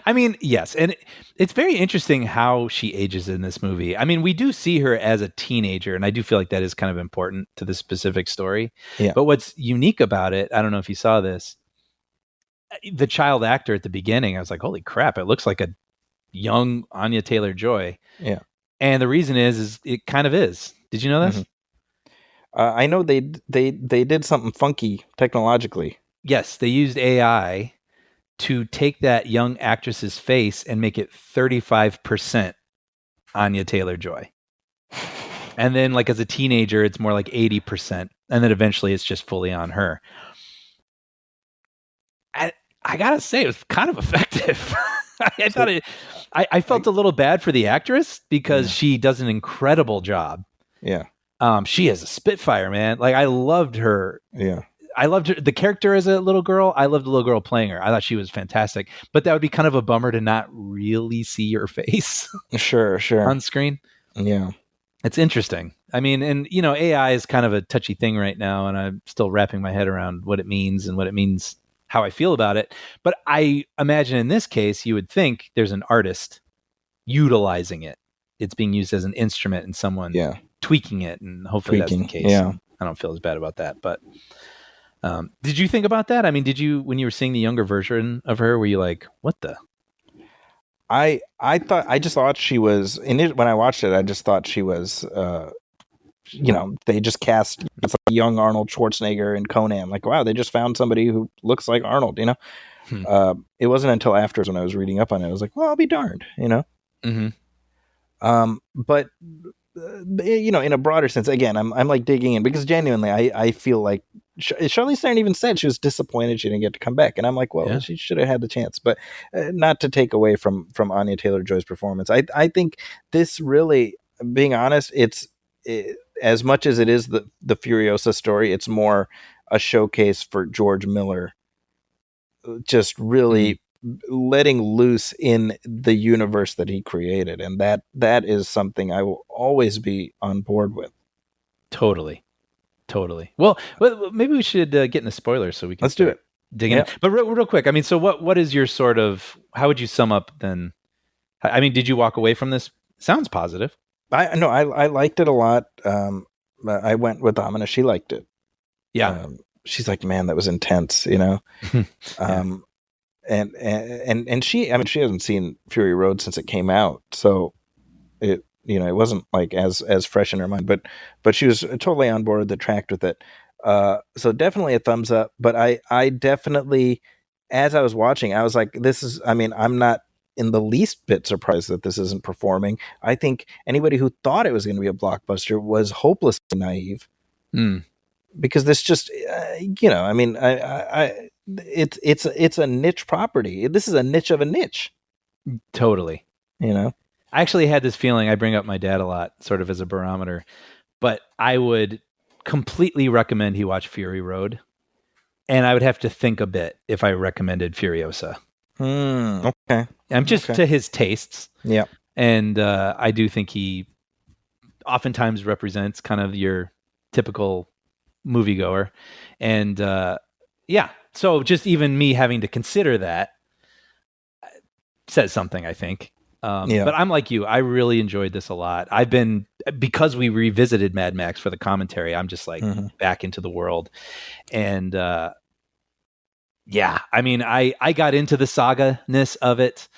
I mean, yes, and it's very interesting how she ages in this movie. I mean, we do see her as a teenager, and I do feel like that is kind of important to the specific story. Yeah. But what's unique about it, I don't know if you saw this, the child actor at the beginning, I was like, holy crap, it looks like a young Anya Taylor-Joy. Yeah. And the reason is it kind of is. Did you know this? Mm-hmm. I know they did something funky technologically. Yes, they used AI to take that young actress's face and make it 35% Anya Taylor-Joy. And then, like, as a teenager, it's more like 80%. And then eventually it's just fully on her. I gotta say, it was kind of effective. I thought I felt a little bad for the actress because she does an incredible job. Yeah. She is a spitfire, man. Like, I loved her. Yeah. I loved her, the character as a little girl. I loved the little girl playing her. I thought she was fantastic. But that would be kind of a bummer to not really see your face. Sure. On screen. Yeah. It's interesting. I mean, and you know, AI is kind of a touchy thing right now, and I'm still wrapping my head around what it means and what it means, how I feel about it. But I imagine in this case, you would think there's an artist utilizing it. It's being used as an instrument and someone tweaking it, and hopefully that's the case. Yeah. I don't feel as bad about that. But did you think about that? I mean, did you, when you were seeing the younger version of her, were you like, what the? I just thought she was when I watched it. I just thought she was, you know, they just cast it's like young Arnold Schwarzenegger in Conan. Like, wow, they just found somebody who looks like Arnold. You know, it wasn't until afterwards when I was reading up on it, I was like, well, I'll be darned. You know, but you know, in a broader sense, again, I'm like digging in because genuinely, I feel like Charlize Theron even said she was disappointed she didn't get to come back, and I'm like, well, she should have had the chance, but not to take away from Anya Taylor-Joy's performance. I think this really, being honest, it's as much as it is the Furiosa story, it's more a showcase for George Miller, just really letting loose in the universe that he created, and that is something I will always be on board with. Totally. Well, maybe we should get into spoilers so we can Let's do it. Digging in. But real quick, I mean, so what is your sort of, how would you sum up then? I mean, did you walk away from this? Sounds positive. I liked it a lot. I went with Amina. She liked it. Yeah. She's like, man, that was intense, you know? Yeah. And she, I mean, she hasn't seen Fury Road since it came out. So it, you know, it wasn't like as fresh in her mind, but she was totally on board the track with it. So definitely a thumbs up, but I definitely, as I was watching, I was like, I'm not in the least bit surprised that this isn't performing. I think anybody who thought it was going to be a blockbuster was hopelessly naive. Because this just, I mean, it's a niche property. This is a niche of a niche. Totally. You know, I actually had this feeling. I bring up my dad a lot, sort of as a barometer, but I would completely recommend he watch Fury Road, and I would have to think a bit if I recommended Furiosa. Okay. I'm just to his tastes. Yeah. And I do think he oftentimes represents kind of your typical moviegoer. And so just even me having to consider that says something, I think. But I'm like you. I really enjoyed this a lot. Because we revisited Mad Max for the commentary, I'm just like back into the world. And I mean, I got into the saga-ness of it.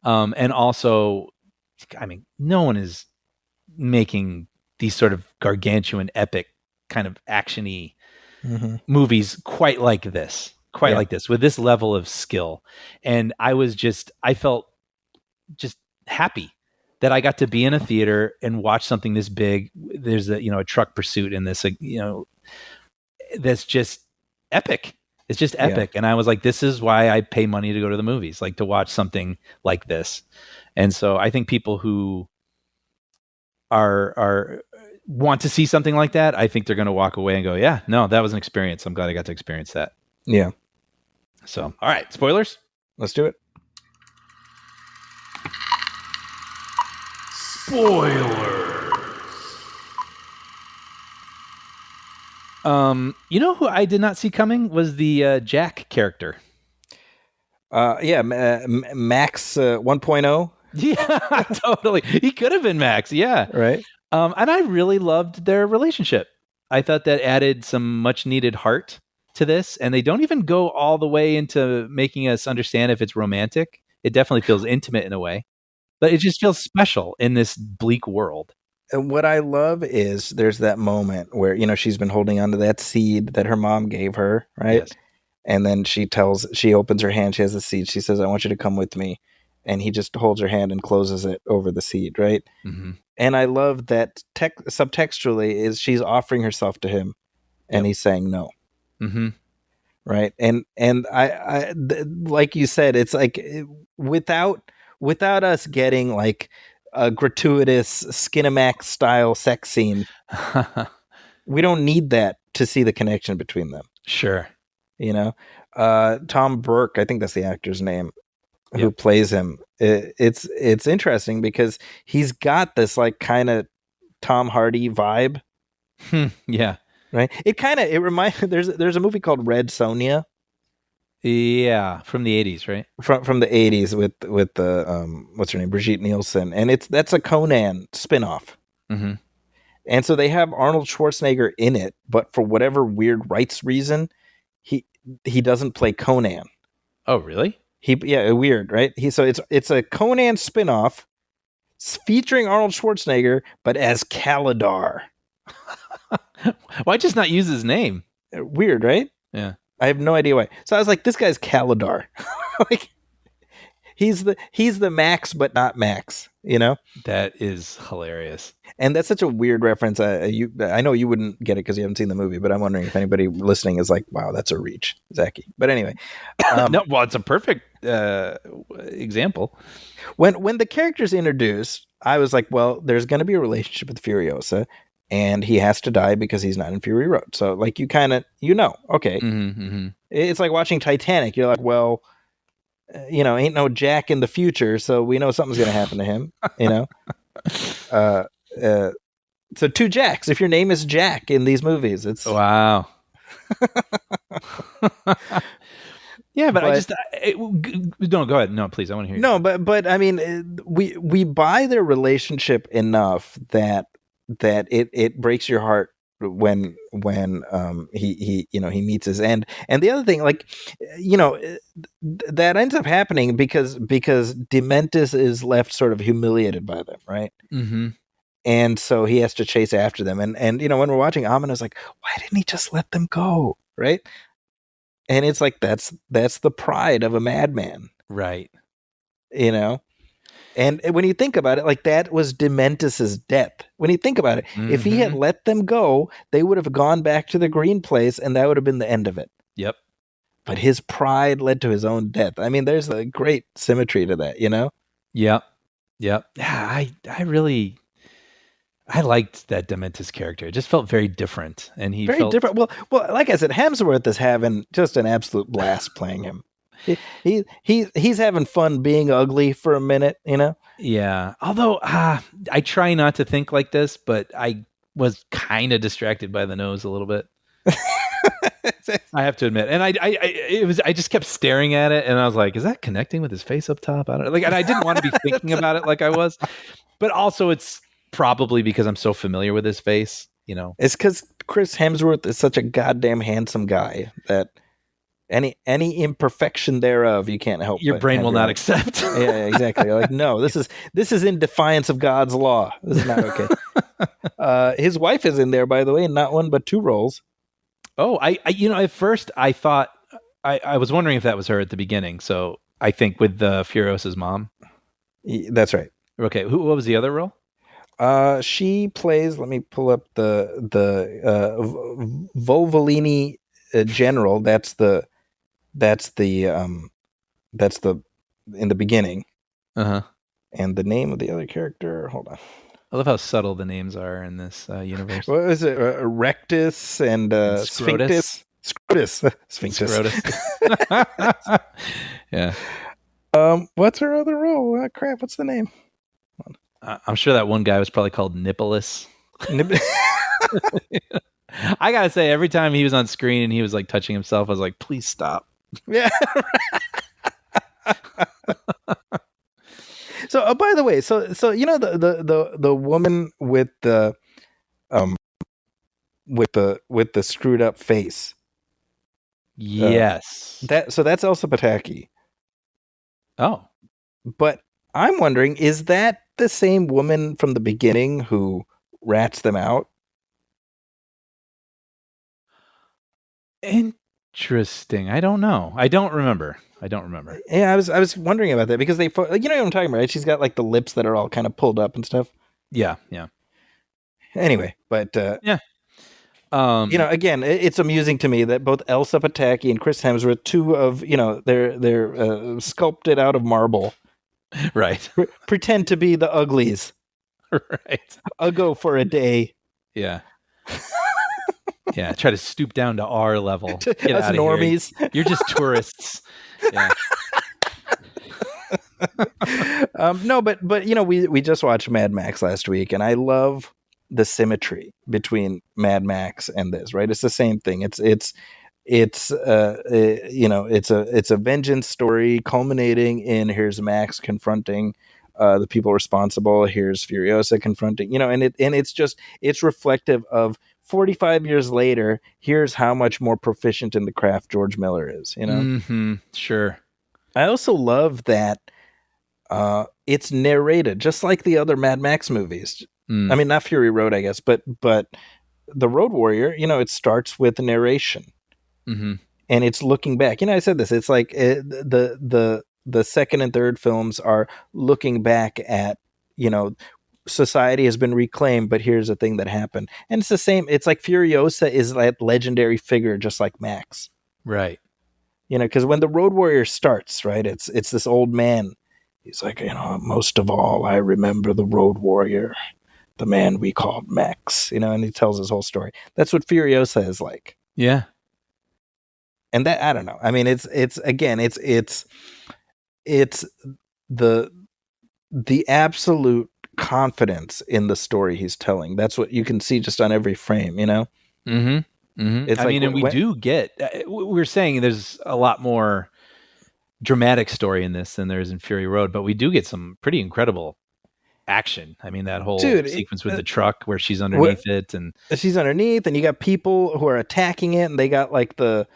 And also, I mean, no one is making these sort of gargantuan, epic kind of action-y movies quite like this, with this level of skill. And I felt just happy that I got to be in a theater and watch something this big. There's a truck pursuit in this, that's just epic. It's just epic. And I was like, this is why I pay money to go to the movies, like to watch something like this. And so I think people who are want to see something like that, I think they're going to walk away and go, yeah, no, that was an experience. I'm glad I got to experience that. Yeah. So, all right, spoilers. Let's do it. Spoilers. You know who I did not see coming was the Jack character. Max 1.0. Yeah, totally. He could have been Max. Yeah. Right. And I really loved their relationship. I thought that added some much needed heart to this. And they don't even go all the way into making us understand if it's romantic. It definitely feels intimate in a way, but it just feels special in this bleak world. And what I love is there's that moment where, she's been holding onto that seed that her mom gave her. Right. Yes. And then she opens her hand. She has the seed. She says, I want you to come with me. And he just holds her hand and closes it over the seed. Right. Mm-hmm. And I love that subtextually is she's offering herself to him and he's saying no. Mm-hmm. Right. And I like you said, it's like without us getting like a gratuitous Skinamax style sex scene, we don't need that to see the connection between them. Sure. Tom Burke, I think that's the actor's name, who plays him. It's interesting because he's got this like kind of Tom Hardy vibe. Yeah. Right. It reminds, there's a movie called Red Sonja. Yeah. From the 80s, right? From the 80s with the, what's her name? Brigitte Nielsen. And that's a Conan spinoff. Mm-hmm. And so they have Arnold Schwarzenegger in it, but for whatever weird rights reason, he doesn't play Conan. Oh, really? Weird, right? It's a Conan spinoff featuring Arnold Schwarzenegger, but as Kalidar. Why just not use his name? Weird, right? Yeah. I have no idea why. So I was like, this guy's Kalidar. Like he's the Max, but not Max, That is hilarious. And that's such a weird reference. I know you wouldn't get it because you haven't seen the movie, but I'm wondering if anybody listening is like, wow, that's a reach, Zachy. But anyway. No, well, it's a perfect example. When the character's introduced, I was like, well, there's going to be a relationship with Furiosa. and he has to die because he's not in Fury Road. So like you kind of okay, it's like watching Titanic. You're like, well, ain't no Jack in the future, so we know something's gonna happen to him. So two Jacks. If your name is Jack in these movies, it's wow. Yeah, but no, go ahead. No, please, I want to hear. No, but I mean, we buy their relationship enough that it breaks your heart when he meets his end. And the other thing, like, that ends up happening because Dementis is left sort of humiliated by them, right? Mm-hmm. And so he has to chase after them. And when we're watching, Amina's like, why didn't he just let them go, right? And it's like that's the pride of a madman, right? And when you think about it, like that was Dementis's death. When you think about it, if he had let them go, they would have gone back to the green place, and that would have been the end of it. Yep. But his pride led to his own death. I mean, there's a great symmetry to that, Yep. Yep. Yeah, I liked that Dementis character. It just felt very different, and he very felt different. Well, like I said, Hemsworth is having just an absolute blast playing him. He's having fun being ugly for a minute, Yeah. Although I try not to think like this, but I was kind of distracted by the nose a little bit. I have to admit, and I just kept staring at it, and I was like, "Is that connecting with his face up top?" I don't know. And I didn't want to be thinking about it like I was, but also it's probably because I'm so familiar with his face, It's because Chris Hemsworth is such a goddamn handsome guy that any imperfection thereof you can't help. Your brain will not accept. Yeah, exactly. You're like, no, this is in defiance of God's law. This is not okay. His wife is in there, by the way, in not one but two roles. Oh, I at first I thought I was wondering if that was her at the beginning. So I think with the Furiosa's mom. That's right. Okay, what was the other role? She plays. Let me pull up the Volvolini general. That's the in the beginning. Uh-huh. And the name of the other character. Hold on. I love how subtle the names are in this universe. What is it? Rectus and Sphinctus. Scrotus. Sphinctus. Scrotus. Yeah. What's her other role? Crap. What's the name? I'm sure that one guy was probably called Nippolis. I gotta say, every time he was on screen and he was like touching himself, I was like, please stop. Yeah. So, by the way, so the woman with the screwed up face. Yes. That's Elsa Pataki. Oh. But I'm wondering, is that the same woman from the beginning who rats them out? Interesting. I don't know. I don't remember. Yeah, I was wondering about that because they, what I'm talking about, right? She's got like the lips that are all kind of pulled up and stuff. Yeah. Anyway, but yeah. Again, it's amusing to me that both Elsa Pataki and Chris Hemsworth, two of they're sculpted out of marble, right? Pretend to be the uglies, right? I'll go for a day. Yeah. Yeah, try to stoop down to our level. Get us out of normies. Here. You're just tourists. Yeah. No, but we just watched Mad Max last week, and I love the symmetry between Mad Max and this. Right, it's the same thing. It's a vengeance story culminating in here's Max confronting the people responsible. Here's Furiosa confronting, and it's reflective of 45 years later. Here's how much more proficient in the craft George Miller is. Mm-hmm. Sure. I also love that it's narrated just like the other Mad Max movies. I mean, not Fury Road, I guess, but the Road Warrior. It starts with narration, and it's looking back. I said this. It's like the second and third films are looking back at society has been reclaimed, but here's a thing that happened. And it's the same. It's like Furiosa is that legendary figure, just like Max. Right. Because when the Road Warrior starts, right, it's this old man. He's like, most of all, I remember the Road Warrior. the man we called Max, you know, and he tells his whole story. That's what Furiosa is like. Yeah. And that, I don't know. I mean, it's the absolute confidence in the story he's telling. That's what you can see just on every frame, you know? Mm-hmm. Mm-hmm. It's I like mean, and we do get, we're saying there's a lot more dramatic story in this than there is in Fury Road, but we do get some pretty incredible action. I mean, that whole Dude, sequence with the truck where she's what- underneath it, and she's underneath, and you got people who are attacking it, and they got like the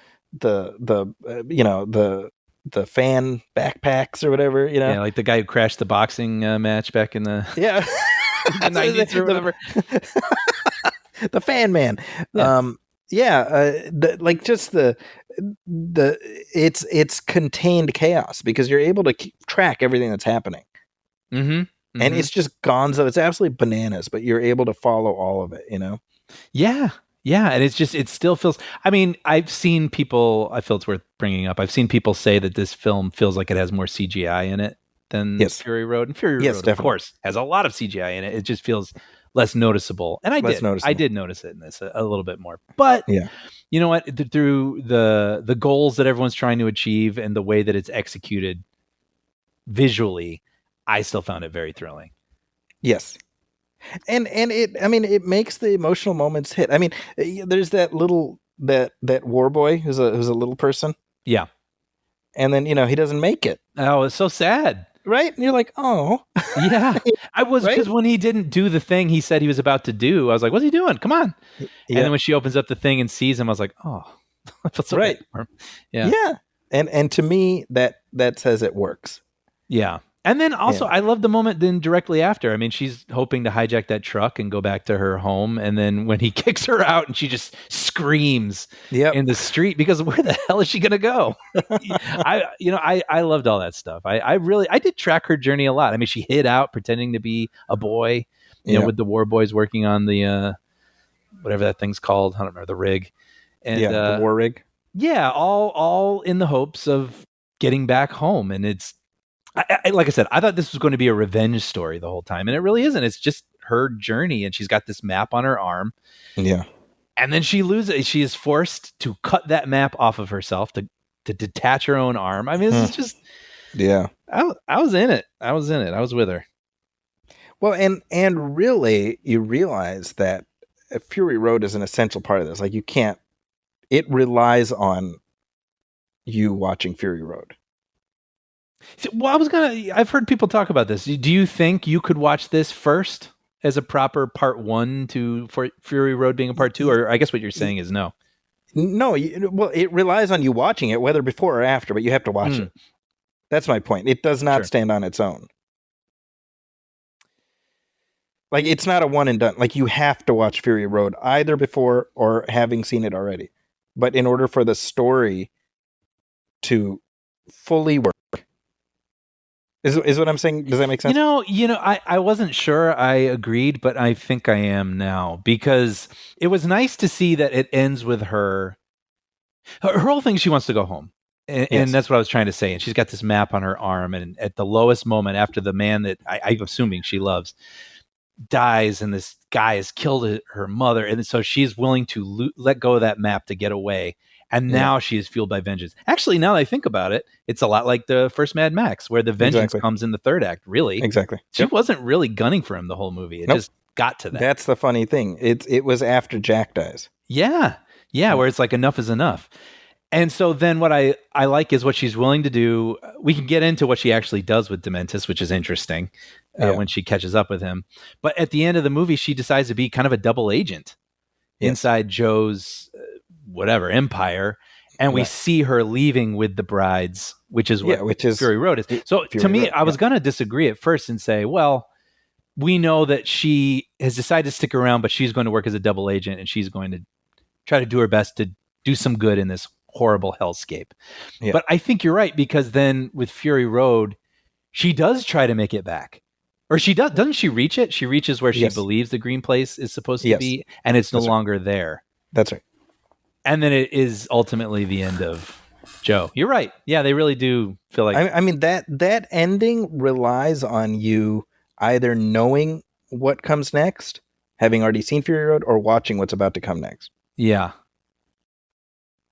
you know, the fan backpacks or whatever, you know? yeah, like the guy who crashed the boxing match back in the, Yeah. the 90s or whatever. The fan man. Yeah. Like just the it's contained chaos because you're able to keep track everything that's happening. Mm-hmm. And it's just gonzo. It's absolutely bananas, but you're able to follow all of it, you know? Yeah. Yeah. And it's just, it still feels, I mean, I've seen people, I feel it's worth bringing up. I've seen people say that this film feels like it has more CGI in it than Yes. Fury Road. And Fury Yes, Road, definitely. of course, has a lot of CGI in it. It just feels less noticeable. And I did notice it in this a little bit more. But Yeah. you know what? Through the goals that everyone's trying to achieve and the way that it's executed visually, I still found it very thrilling. Yes. And it, I mean, it makes the emotional moments hit. I mean, there's that little that war boy who's a little person, Yeah. and then, you know, he doesn't make it, Oh, it's so sad. right? And you're like, oh, Yeah. I was, Right? because when he didn't do the thing he said he was about to do, I was like, what's he doing? Come on. And then when she opens up the thing and sees him, I was like, oh, I feel so Right. bad for him. Yeah. Yeah. And to me, that says it works. Yeah. And then also, Yeah. I love the moment then directly after. I mean, she's hoping to hijack that truck and go back to her home. And then when he kicks her out and she just screams Yep. in the street, because where the hell is she going to go? I loved all that stuff. I did track her journey a lot. I mean, she hid out pretending to be a boy, you know, with the war boys working on the, whatever that thing's called. I don't remember, the rig. And the war rig. yeah, all in the hopes of getting back home. And it's, like I said, I thought this was going to be a revenge story the whole time, and it really isn't. It's just her journey, and she's got this map on her arm. Yeah. And then she loses. She is forced to cut that map off of herself to detach her own arm. I mean, this is just. Yeah. I was in it. I was with her. Well, and really, you realize that Fury Road is an essential part of this. Like, you can't. It relies on you watching Fury Road. Well, I've heard people talk about this. Do you think you could watch this first as a proper part one for Fury Road being a part two? Or I guess what you're saying is no. No, well, it relies on you watching it, whether before or after, but you have to watch it. That's my point. It does not stand on its own. Like, it's not a one and done. Like, you have to watch Fury Road either before or having seen it already. But in order for the story to fully work, is what I'm saying. Does that make sense? You know, I wasn't sure I agreed, but I think I am now, because it was nice to see that it ends with her whole thing. She wants to go home. And that's what I was trying to say. And she's got this map on her arm. And at the lowest moment, after the man that I'm assuming she loves dies, and this guy has killed her mother. And so she's willing to let go of that map to get away. And now she is fueled by vengeance. Actually, now that I think about it, it's a lot like the first Mad Max, where the vengeance comes in the third act, really. Exactly. She wasn't really gunning for him the whole movie. It just got to that. That's the funny thing. It was after Jack dies. Yeah. Yeah, where it's like enough is enough. And so then what I like is what she's willing to do. We can get into what she actually does with Dementis, which is interesting when she catches up with him. But at the end of the movie, she decides to be kind of a double agent inside Joe's empire. And we see her leaving with the brides, which is what Fury Road is. So to me, I was going to disagree at first and say, well, we know that she has decided to stick around, but she's going to work as a double agent, and she's going to try to do her best to do some good in this horrible hellscape. Yeah. But I think you're right, because then with Fury Road, she does try to make it back. Or doesn't she reach it? She reaches where she believes the green place is supposed to be, and it's no longer there. That's right. And then it is ultimately the end of Joe. You're right. Yeah, they really do feel like... I mean, that ending relies on you either knowing what comes next, having already seen Fury Road, or watching what's about to come next. Yeah.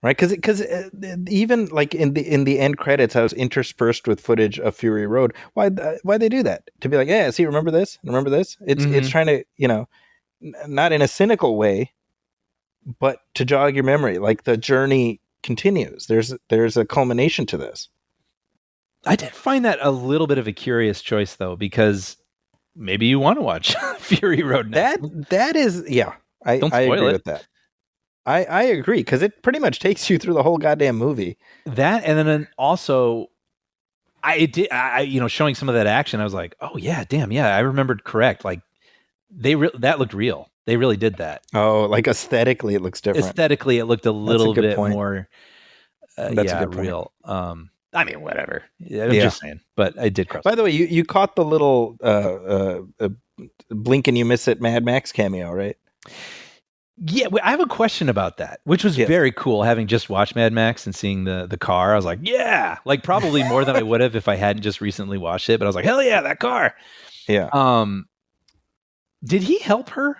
Right, because even like in the end credits, I was interspersed with footage of Fury Road. Why they do that? To be like, yeah, see, remember this? Remember this? It's trying to, not in a cynical way, but to jog your memory. Like the journey continues. There's a culmination to this. I did find that a little bit of a curious choice, though, because maybe you want to watch Fury Road next. That is, yeah, I agree with that. I agree, because it pretty much takes you through the whole goddamn movie. That, and then also, showing some of that action, I was like, oh yeah, damn, yeah, I remembered correct. Like that looked real. They really did that. Oh, like aesthetically, it looks different. Aesthetically, it looked a little bit more. That's a good point. Real. I mean, whatever. I'm just saying, but I did cross. By the way, you caught the little blink and you miss it Mad Max cameo, right? Yeah, I have a question about that, which was very cool. Having just watched Mad Max and seeing the car, I was like, yeah, like probably more than I would have if I hadn't just recently watched it. But I was like, hell yeah, that car. Yeah. Did he help her?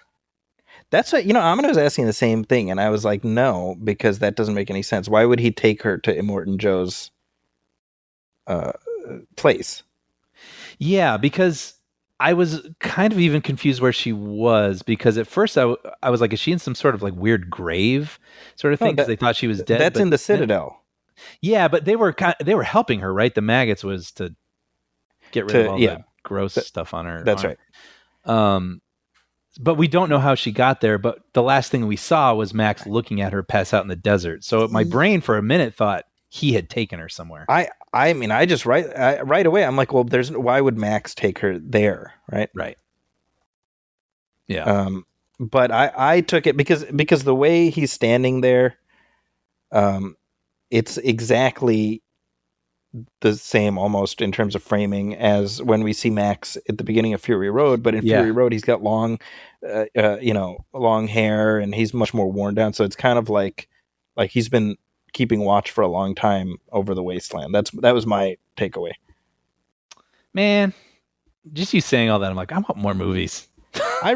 That's what, Amina was asking the same thing, and I was like, no, because that doesn't make any sense. Why would he take her to Immortan Joe's place? Yeah, because I was kind of even confused where she was, because at first I was like, is she in some sort of like weird grave sort of thing? Because they thought she was dead. That's in the Citadel. Yeah, but they were helping her, right? The maggots was to get rid of all the gross stuff on her. That's right. But we don't know how she got there. But the last thing we saw was Max looking at her pass out in the desert. So my brain for a minute thought he had taken her somewhere. I mean, I just right away, I'm like, well, why would Max take her there, right? Right. Yeah. But I took it because the way he's standing there, it's exactly the same almost in terms of framing as when we see Max at the beginning of Fury Road. But in Fury Road, he's got long hair and he's much more worn down. So it's kind of like he's been keeping watch for a long time over the wasteland. That was my takeaway. Man, just you saying all that, I'm like, I want more movies. I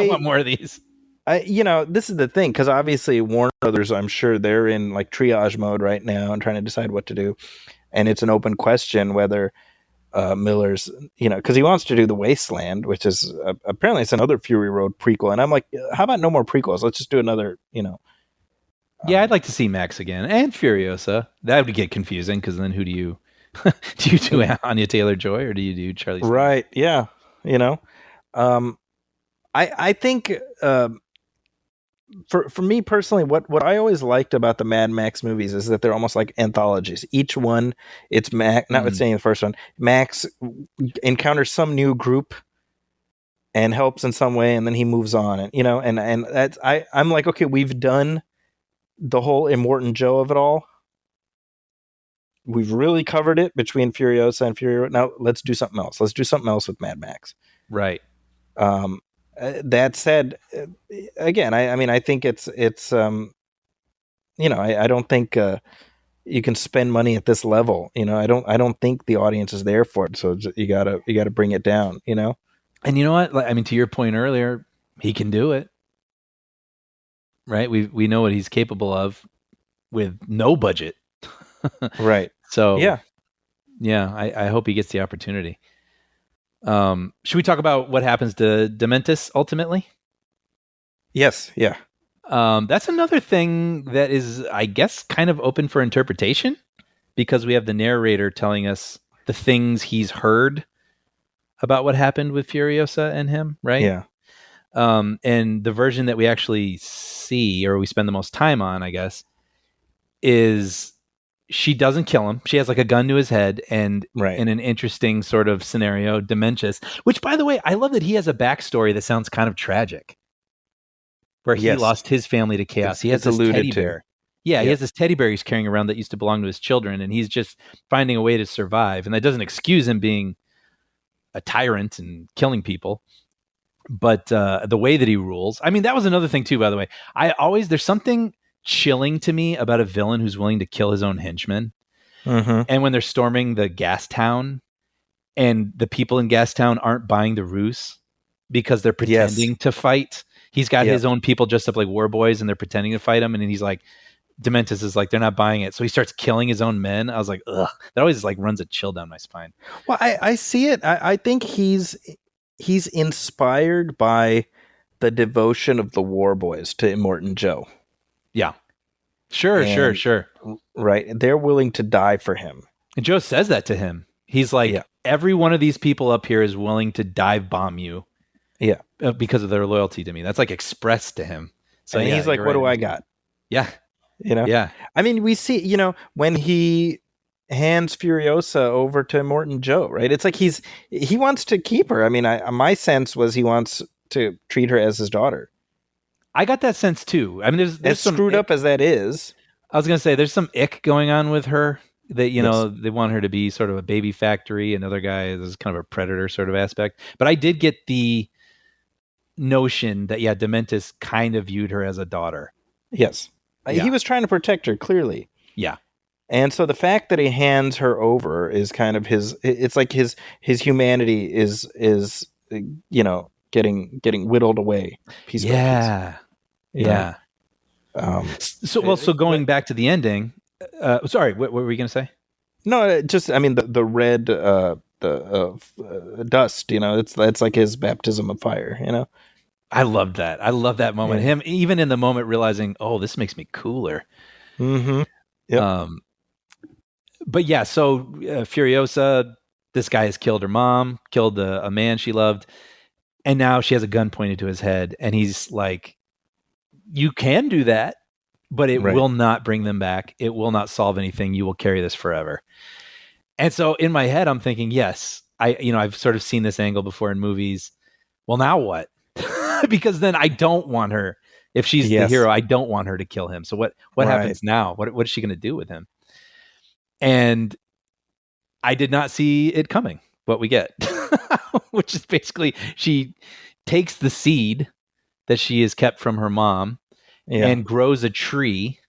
want more of these. This is the thing, because obviously Warner Brothers, I'm sure they're in like triage mode right now and trying to decide what to do. And it's an open question whether Miller's, because he wants to do The Wasteland, which is apparently it's another Fury Road prequel. And I'm like, how about no more prequels? Let's just do another, Yeah, I'd like to see Max again and Furiosa. That would get confusing, because then who do you do? You do Anya Taylor-Joy, or do you do Charlie? Right? Yeah, I think for me personally, what I always liked about the Mad Max movies is that they're almost like anthologies. Each one, it's Max. Notwithstanding the first one, Max encounters some new group and helps in some way, and then he moves on, and that's I'm like, okay, we've done the whole Immortan Joe of it all. We've really covered it between Furiosa and Fury Road. Now let's do something else. Let's do something else with Mad Max. Right. That said, again, I think it's I don't think you can spend money at this level. I don't think the audience is there for it. So you gotta bring it down. And you know what? I mean, to your point earlier, he can do it. Right? We know what he's capable of with no budget. Right. So yeah. I hope he gets the opportunity. Should we talk about what happens to Dementis ultimately? Yes. Yeah. That's another thing that is, I guess, kind of open for interpretation, because we have the narrator telling us the things he's heard about what happened with Furiosa and him, right? Yeah. And the version that we actually see, or we spend the most time on, I guess, is she doesn't kill him. She has like a gun to his head, and in an interesting sort of scenario, Dementius, which, by the way, I love that he has a backstory that sounds kind of tragic, where he lost his family to chaos. He has this teddy bear. Yeah, he has this teddy bear he's carrying around that used to belong to his children, and he's just finding a way to survive. And that doesn't excuse him being a tyrant and killing people, but the way that he rules. I mean, that was another thing too, by the way. There's something chilling to me about a villain who's willing to kill his own henchmen. Mm-hmm. And when they're storming the gas town and the people in gas town aren't buying the ruse, because they're Yes. pretending to fight. He's got his own people dressed up like war boys and they're pretending to fight him. And then he's like, Dementis is like, they're not buying it. So he starts killing his own men. I was like, ugh, that always like runs a chill down my spine. Well, I see it. I think he's inspired by the devotion of the war boys to Immortan Joe. Yeah. Sure. Right. They're willing to die for him. And Joe says that to him. He's like, every one of these people up here is willing to dive bomb you. Yeah. Because of their loyalty to me. That's like expressed to him. So and he's like, what do I got? Yeah. Yeah. I mean, we see, when he hands Furiosa over to Immortan Joe, right? It's like he wants to keep her. I mean, my sense was he wants to treat her as his daughter. I got that sense too. I mean, there's as some screwed up as that is. I was going to say there's some ick going on with her that, they want her to be sort of a baby factory. Another guy is kind of a predator sort of aspect. But I did get the notion that, Dementis kind of viewed her as a daughter. Yes. He was trying to protect her, clearly. Yeah. And so the fact that he hands her over is kind of it's like his humanity is getting whittled away piece by piece. Yeah. So going back to the ending, sorry, what were you going to say? No, just, I mean, the red, dust, it's like his baptism of fire, I loved that. I love that moment. Yeah. Him, even in the moment, realizing, oh, this makes me cooler. Mm-hmm. Yep. But yeah, so Furiosa, this guy has killed her mom, killed a man she loved, and now she has a gun pointed to his head, and he's like, you can do that, but it will not bring them back. It will not solve anything. You will carry this forever. And so in my head, I'm thinking, yes, I've sort of seen this angle before in movies. Well, now what? Because then I don't want her. If she's the hero, I don't want her to kill him. So what happens now? What is she going to do with him? And I did not see it coming. What we get, which is basically she takes the seed that she has kept from her mom and grows a tree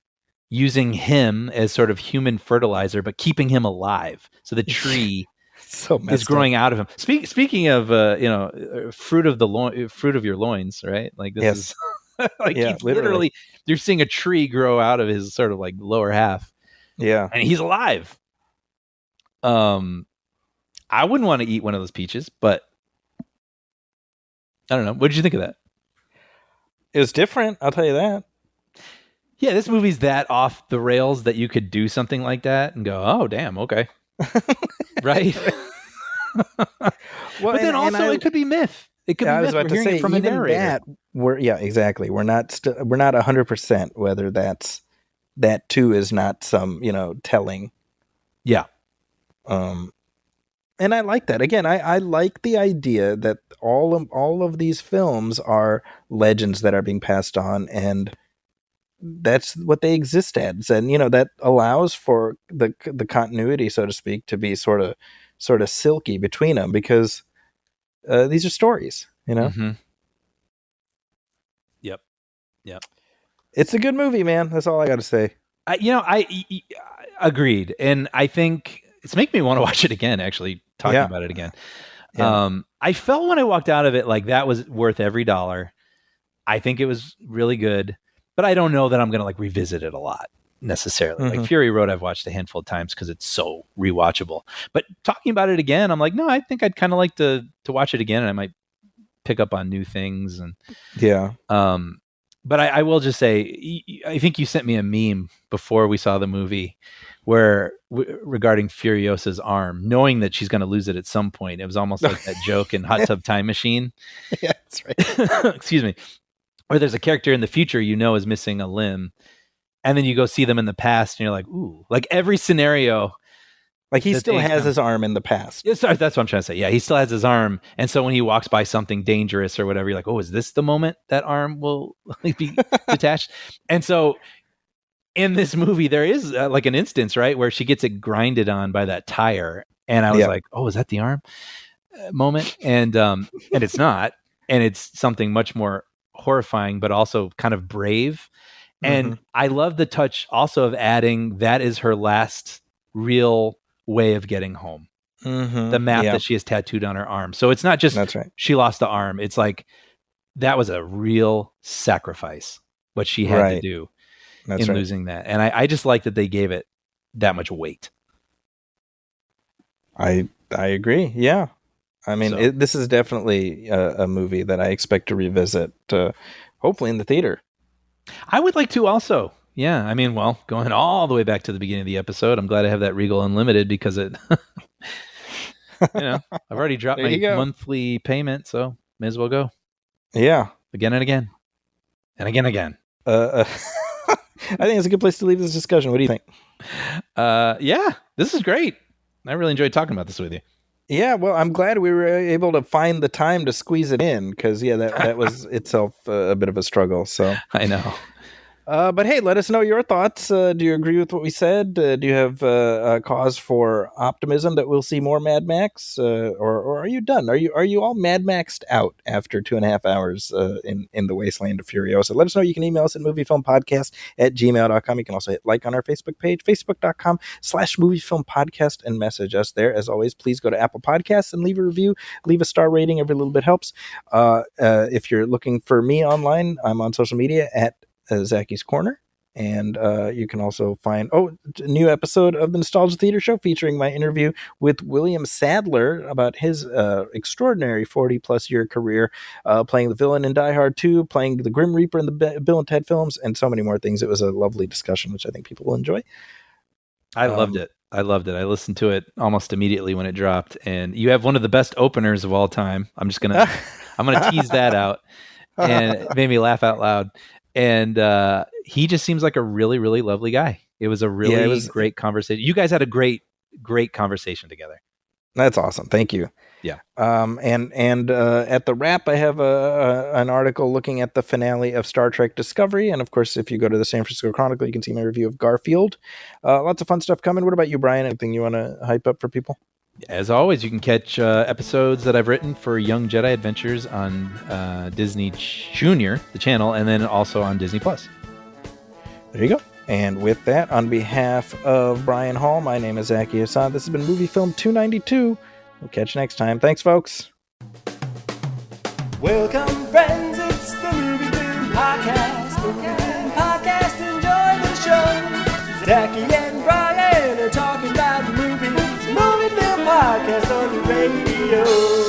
using him as sort of human fertilizer, but keeping him alive. So the tree is growing out of him. Speaking of, fruit of your loins, right? Like this is like literally, you're seeing a tree grow out of his sort of like lower half. Yeah. And he's alive. I wouldn't want to eat one of those peaches, but I don't know. What did you think of that? It was different. I'll tell you that. Yeah, this movie's that off the rails that you could do something like that and go, oh, damn, okay. Right? Well, but then also it could be myth. It could be myth. I was about to say, from even a narrator. that, exactly. We're not 100% whether that too is not some, telling. Yeah. And I like that. Again, I like the idea that all of these films are legends that are being passed on, and that's what they exist as. And that allows for the continuity, so to speak, to be sort of silky between them, because these are stories, Mm-hmm. Yep. It's a good movie, man. That's all I got to say. I agreed, and I think it's making me want to watch it again. Actually, talking about it again. Yeah. I felt when I walked out of it like that was worth every dollar. I think it was really good, but I don't know that I'm going to like revisit it a lot necessarily. Mm-hmm. Like Fury Road, I've watched a handful of times because it's so rewatchable. But talking about it again, I'm like, no, I think I'd kind of like to watch it again, and I might pick up on new things. And but I will just say, I think you sent me a meme before we saw the movie where regarding Furiosa's arm, knowing that she's going to lose it at some point. It was almost like that joke in Hot Tub Time Machine. Yeah, that's right. Excuse me. Where there's a character in the future is missing a limb, and then you go see them in the past, and you're like, ooh, like every scenario. Like he still has his arm in the past. Yeah, sorry, that's what I'm trying to say. Yeah, he still has his arm. And so when he walks by something dangerous or whatever, you're like, oh, is this the moment that arm will be detached? And so in this movie, there is like an instance, right, where she gets it grinded on by that tire. And I was like, oh, is that the arm moment? And it's not. And it's something much more horrifying, but also kind of brave. And I love the touch also of adding that is her last real way of getting home. the map that she has tattooed on her arm. So it's not just That's right. she lost the arm. It's like that was a real sacrifice, what she had to do losing that. And I just like that they gave it that much weight. I agree. Yeah. I mean, this is definitely a movie that I expect to revisit, hopefully in the theater. I would like to also. Yeah. I mean, well, going all the way back to the beginning of the episode, I'm glad I have that Regal Unlimited because it, I've already dropped my monthly payment, so may as well go. Yeah. Again and again. And again. I think it's a good place to leave this discussion. What do you think? Yeah, this is great. I really enjoyed talking about this with you. Yeah, well, I'm glad we were able to find the time to squeeze it in because, that was itself a bit of a struggle. So I know. But hey, let us know your thoughts. Do you agree with what we said? Do you have a cause for optimism that we'll see more Mad Max, or are you done? Are you all Mad Maxed out after 2.5 hours in the wasteland of Furiosa? Let us know. You can email us at moviefilmpodcast@gmail.com. You can also hit like on our Facebook page, facebook.com/moviefilmpodcast, and message us there. As always, please go to Apple Podcasts and leave a review. Leave a star rating. Every little bit helps. If you're looking for me online, I'm on social media at Zacky's Corner, and you can also find a new episode of the Nostalgia Theater Show featuring my interview with William Sadler about his extraordinary 40-plus year career playing the villain in Die Hard 2, playing the Grim Reaper in the Bill and Ted films, and so many more things. It was a lovely discussion, which I think people will enjoy. I loved it. I listened to it almost immediately when it dropped, and you have one of the best openers of all time. I'm gonna tease that out, and it made me laugh out loud. And he just seems like a really, really lovely guy. It was a really great conversation. You guys had a great conversation together. That's awesome. Thank you. Yeah. And at the wrap, I have an article looking at the finale of Star Trek Discovery. And of course, if you go to the San Francisco Chronicle, you can see my review of Garfield. Lots of fun stuff coming. What about you, Brian? Anything you want to hype up for people? As always, you can catch episodes that I've written for Young Jedi Adventures on Disney Junior, the channel, and then also on Disney Plus. There you go. And with that, on behalf of Brian Hall, my name is Zaki Hassan. This has been Movie Film 292. We'll catch you next time. Thanks, folks. Welcome, friends. It's the Movie Film Podcast. Movie Film Podcast. Enjoy the show. Zachy and Brian are talking about movies. Movie Film Podcast on the radio.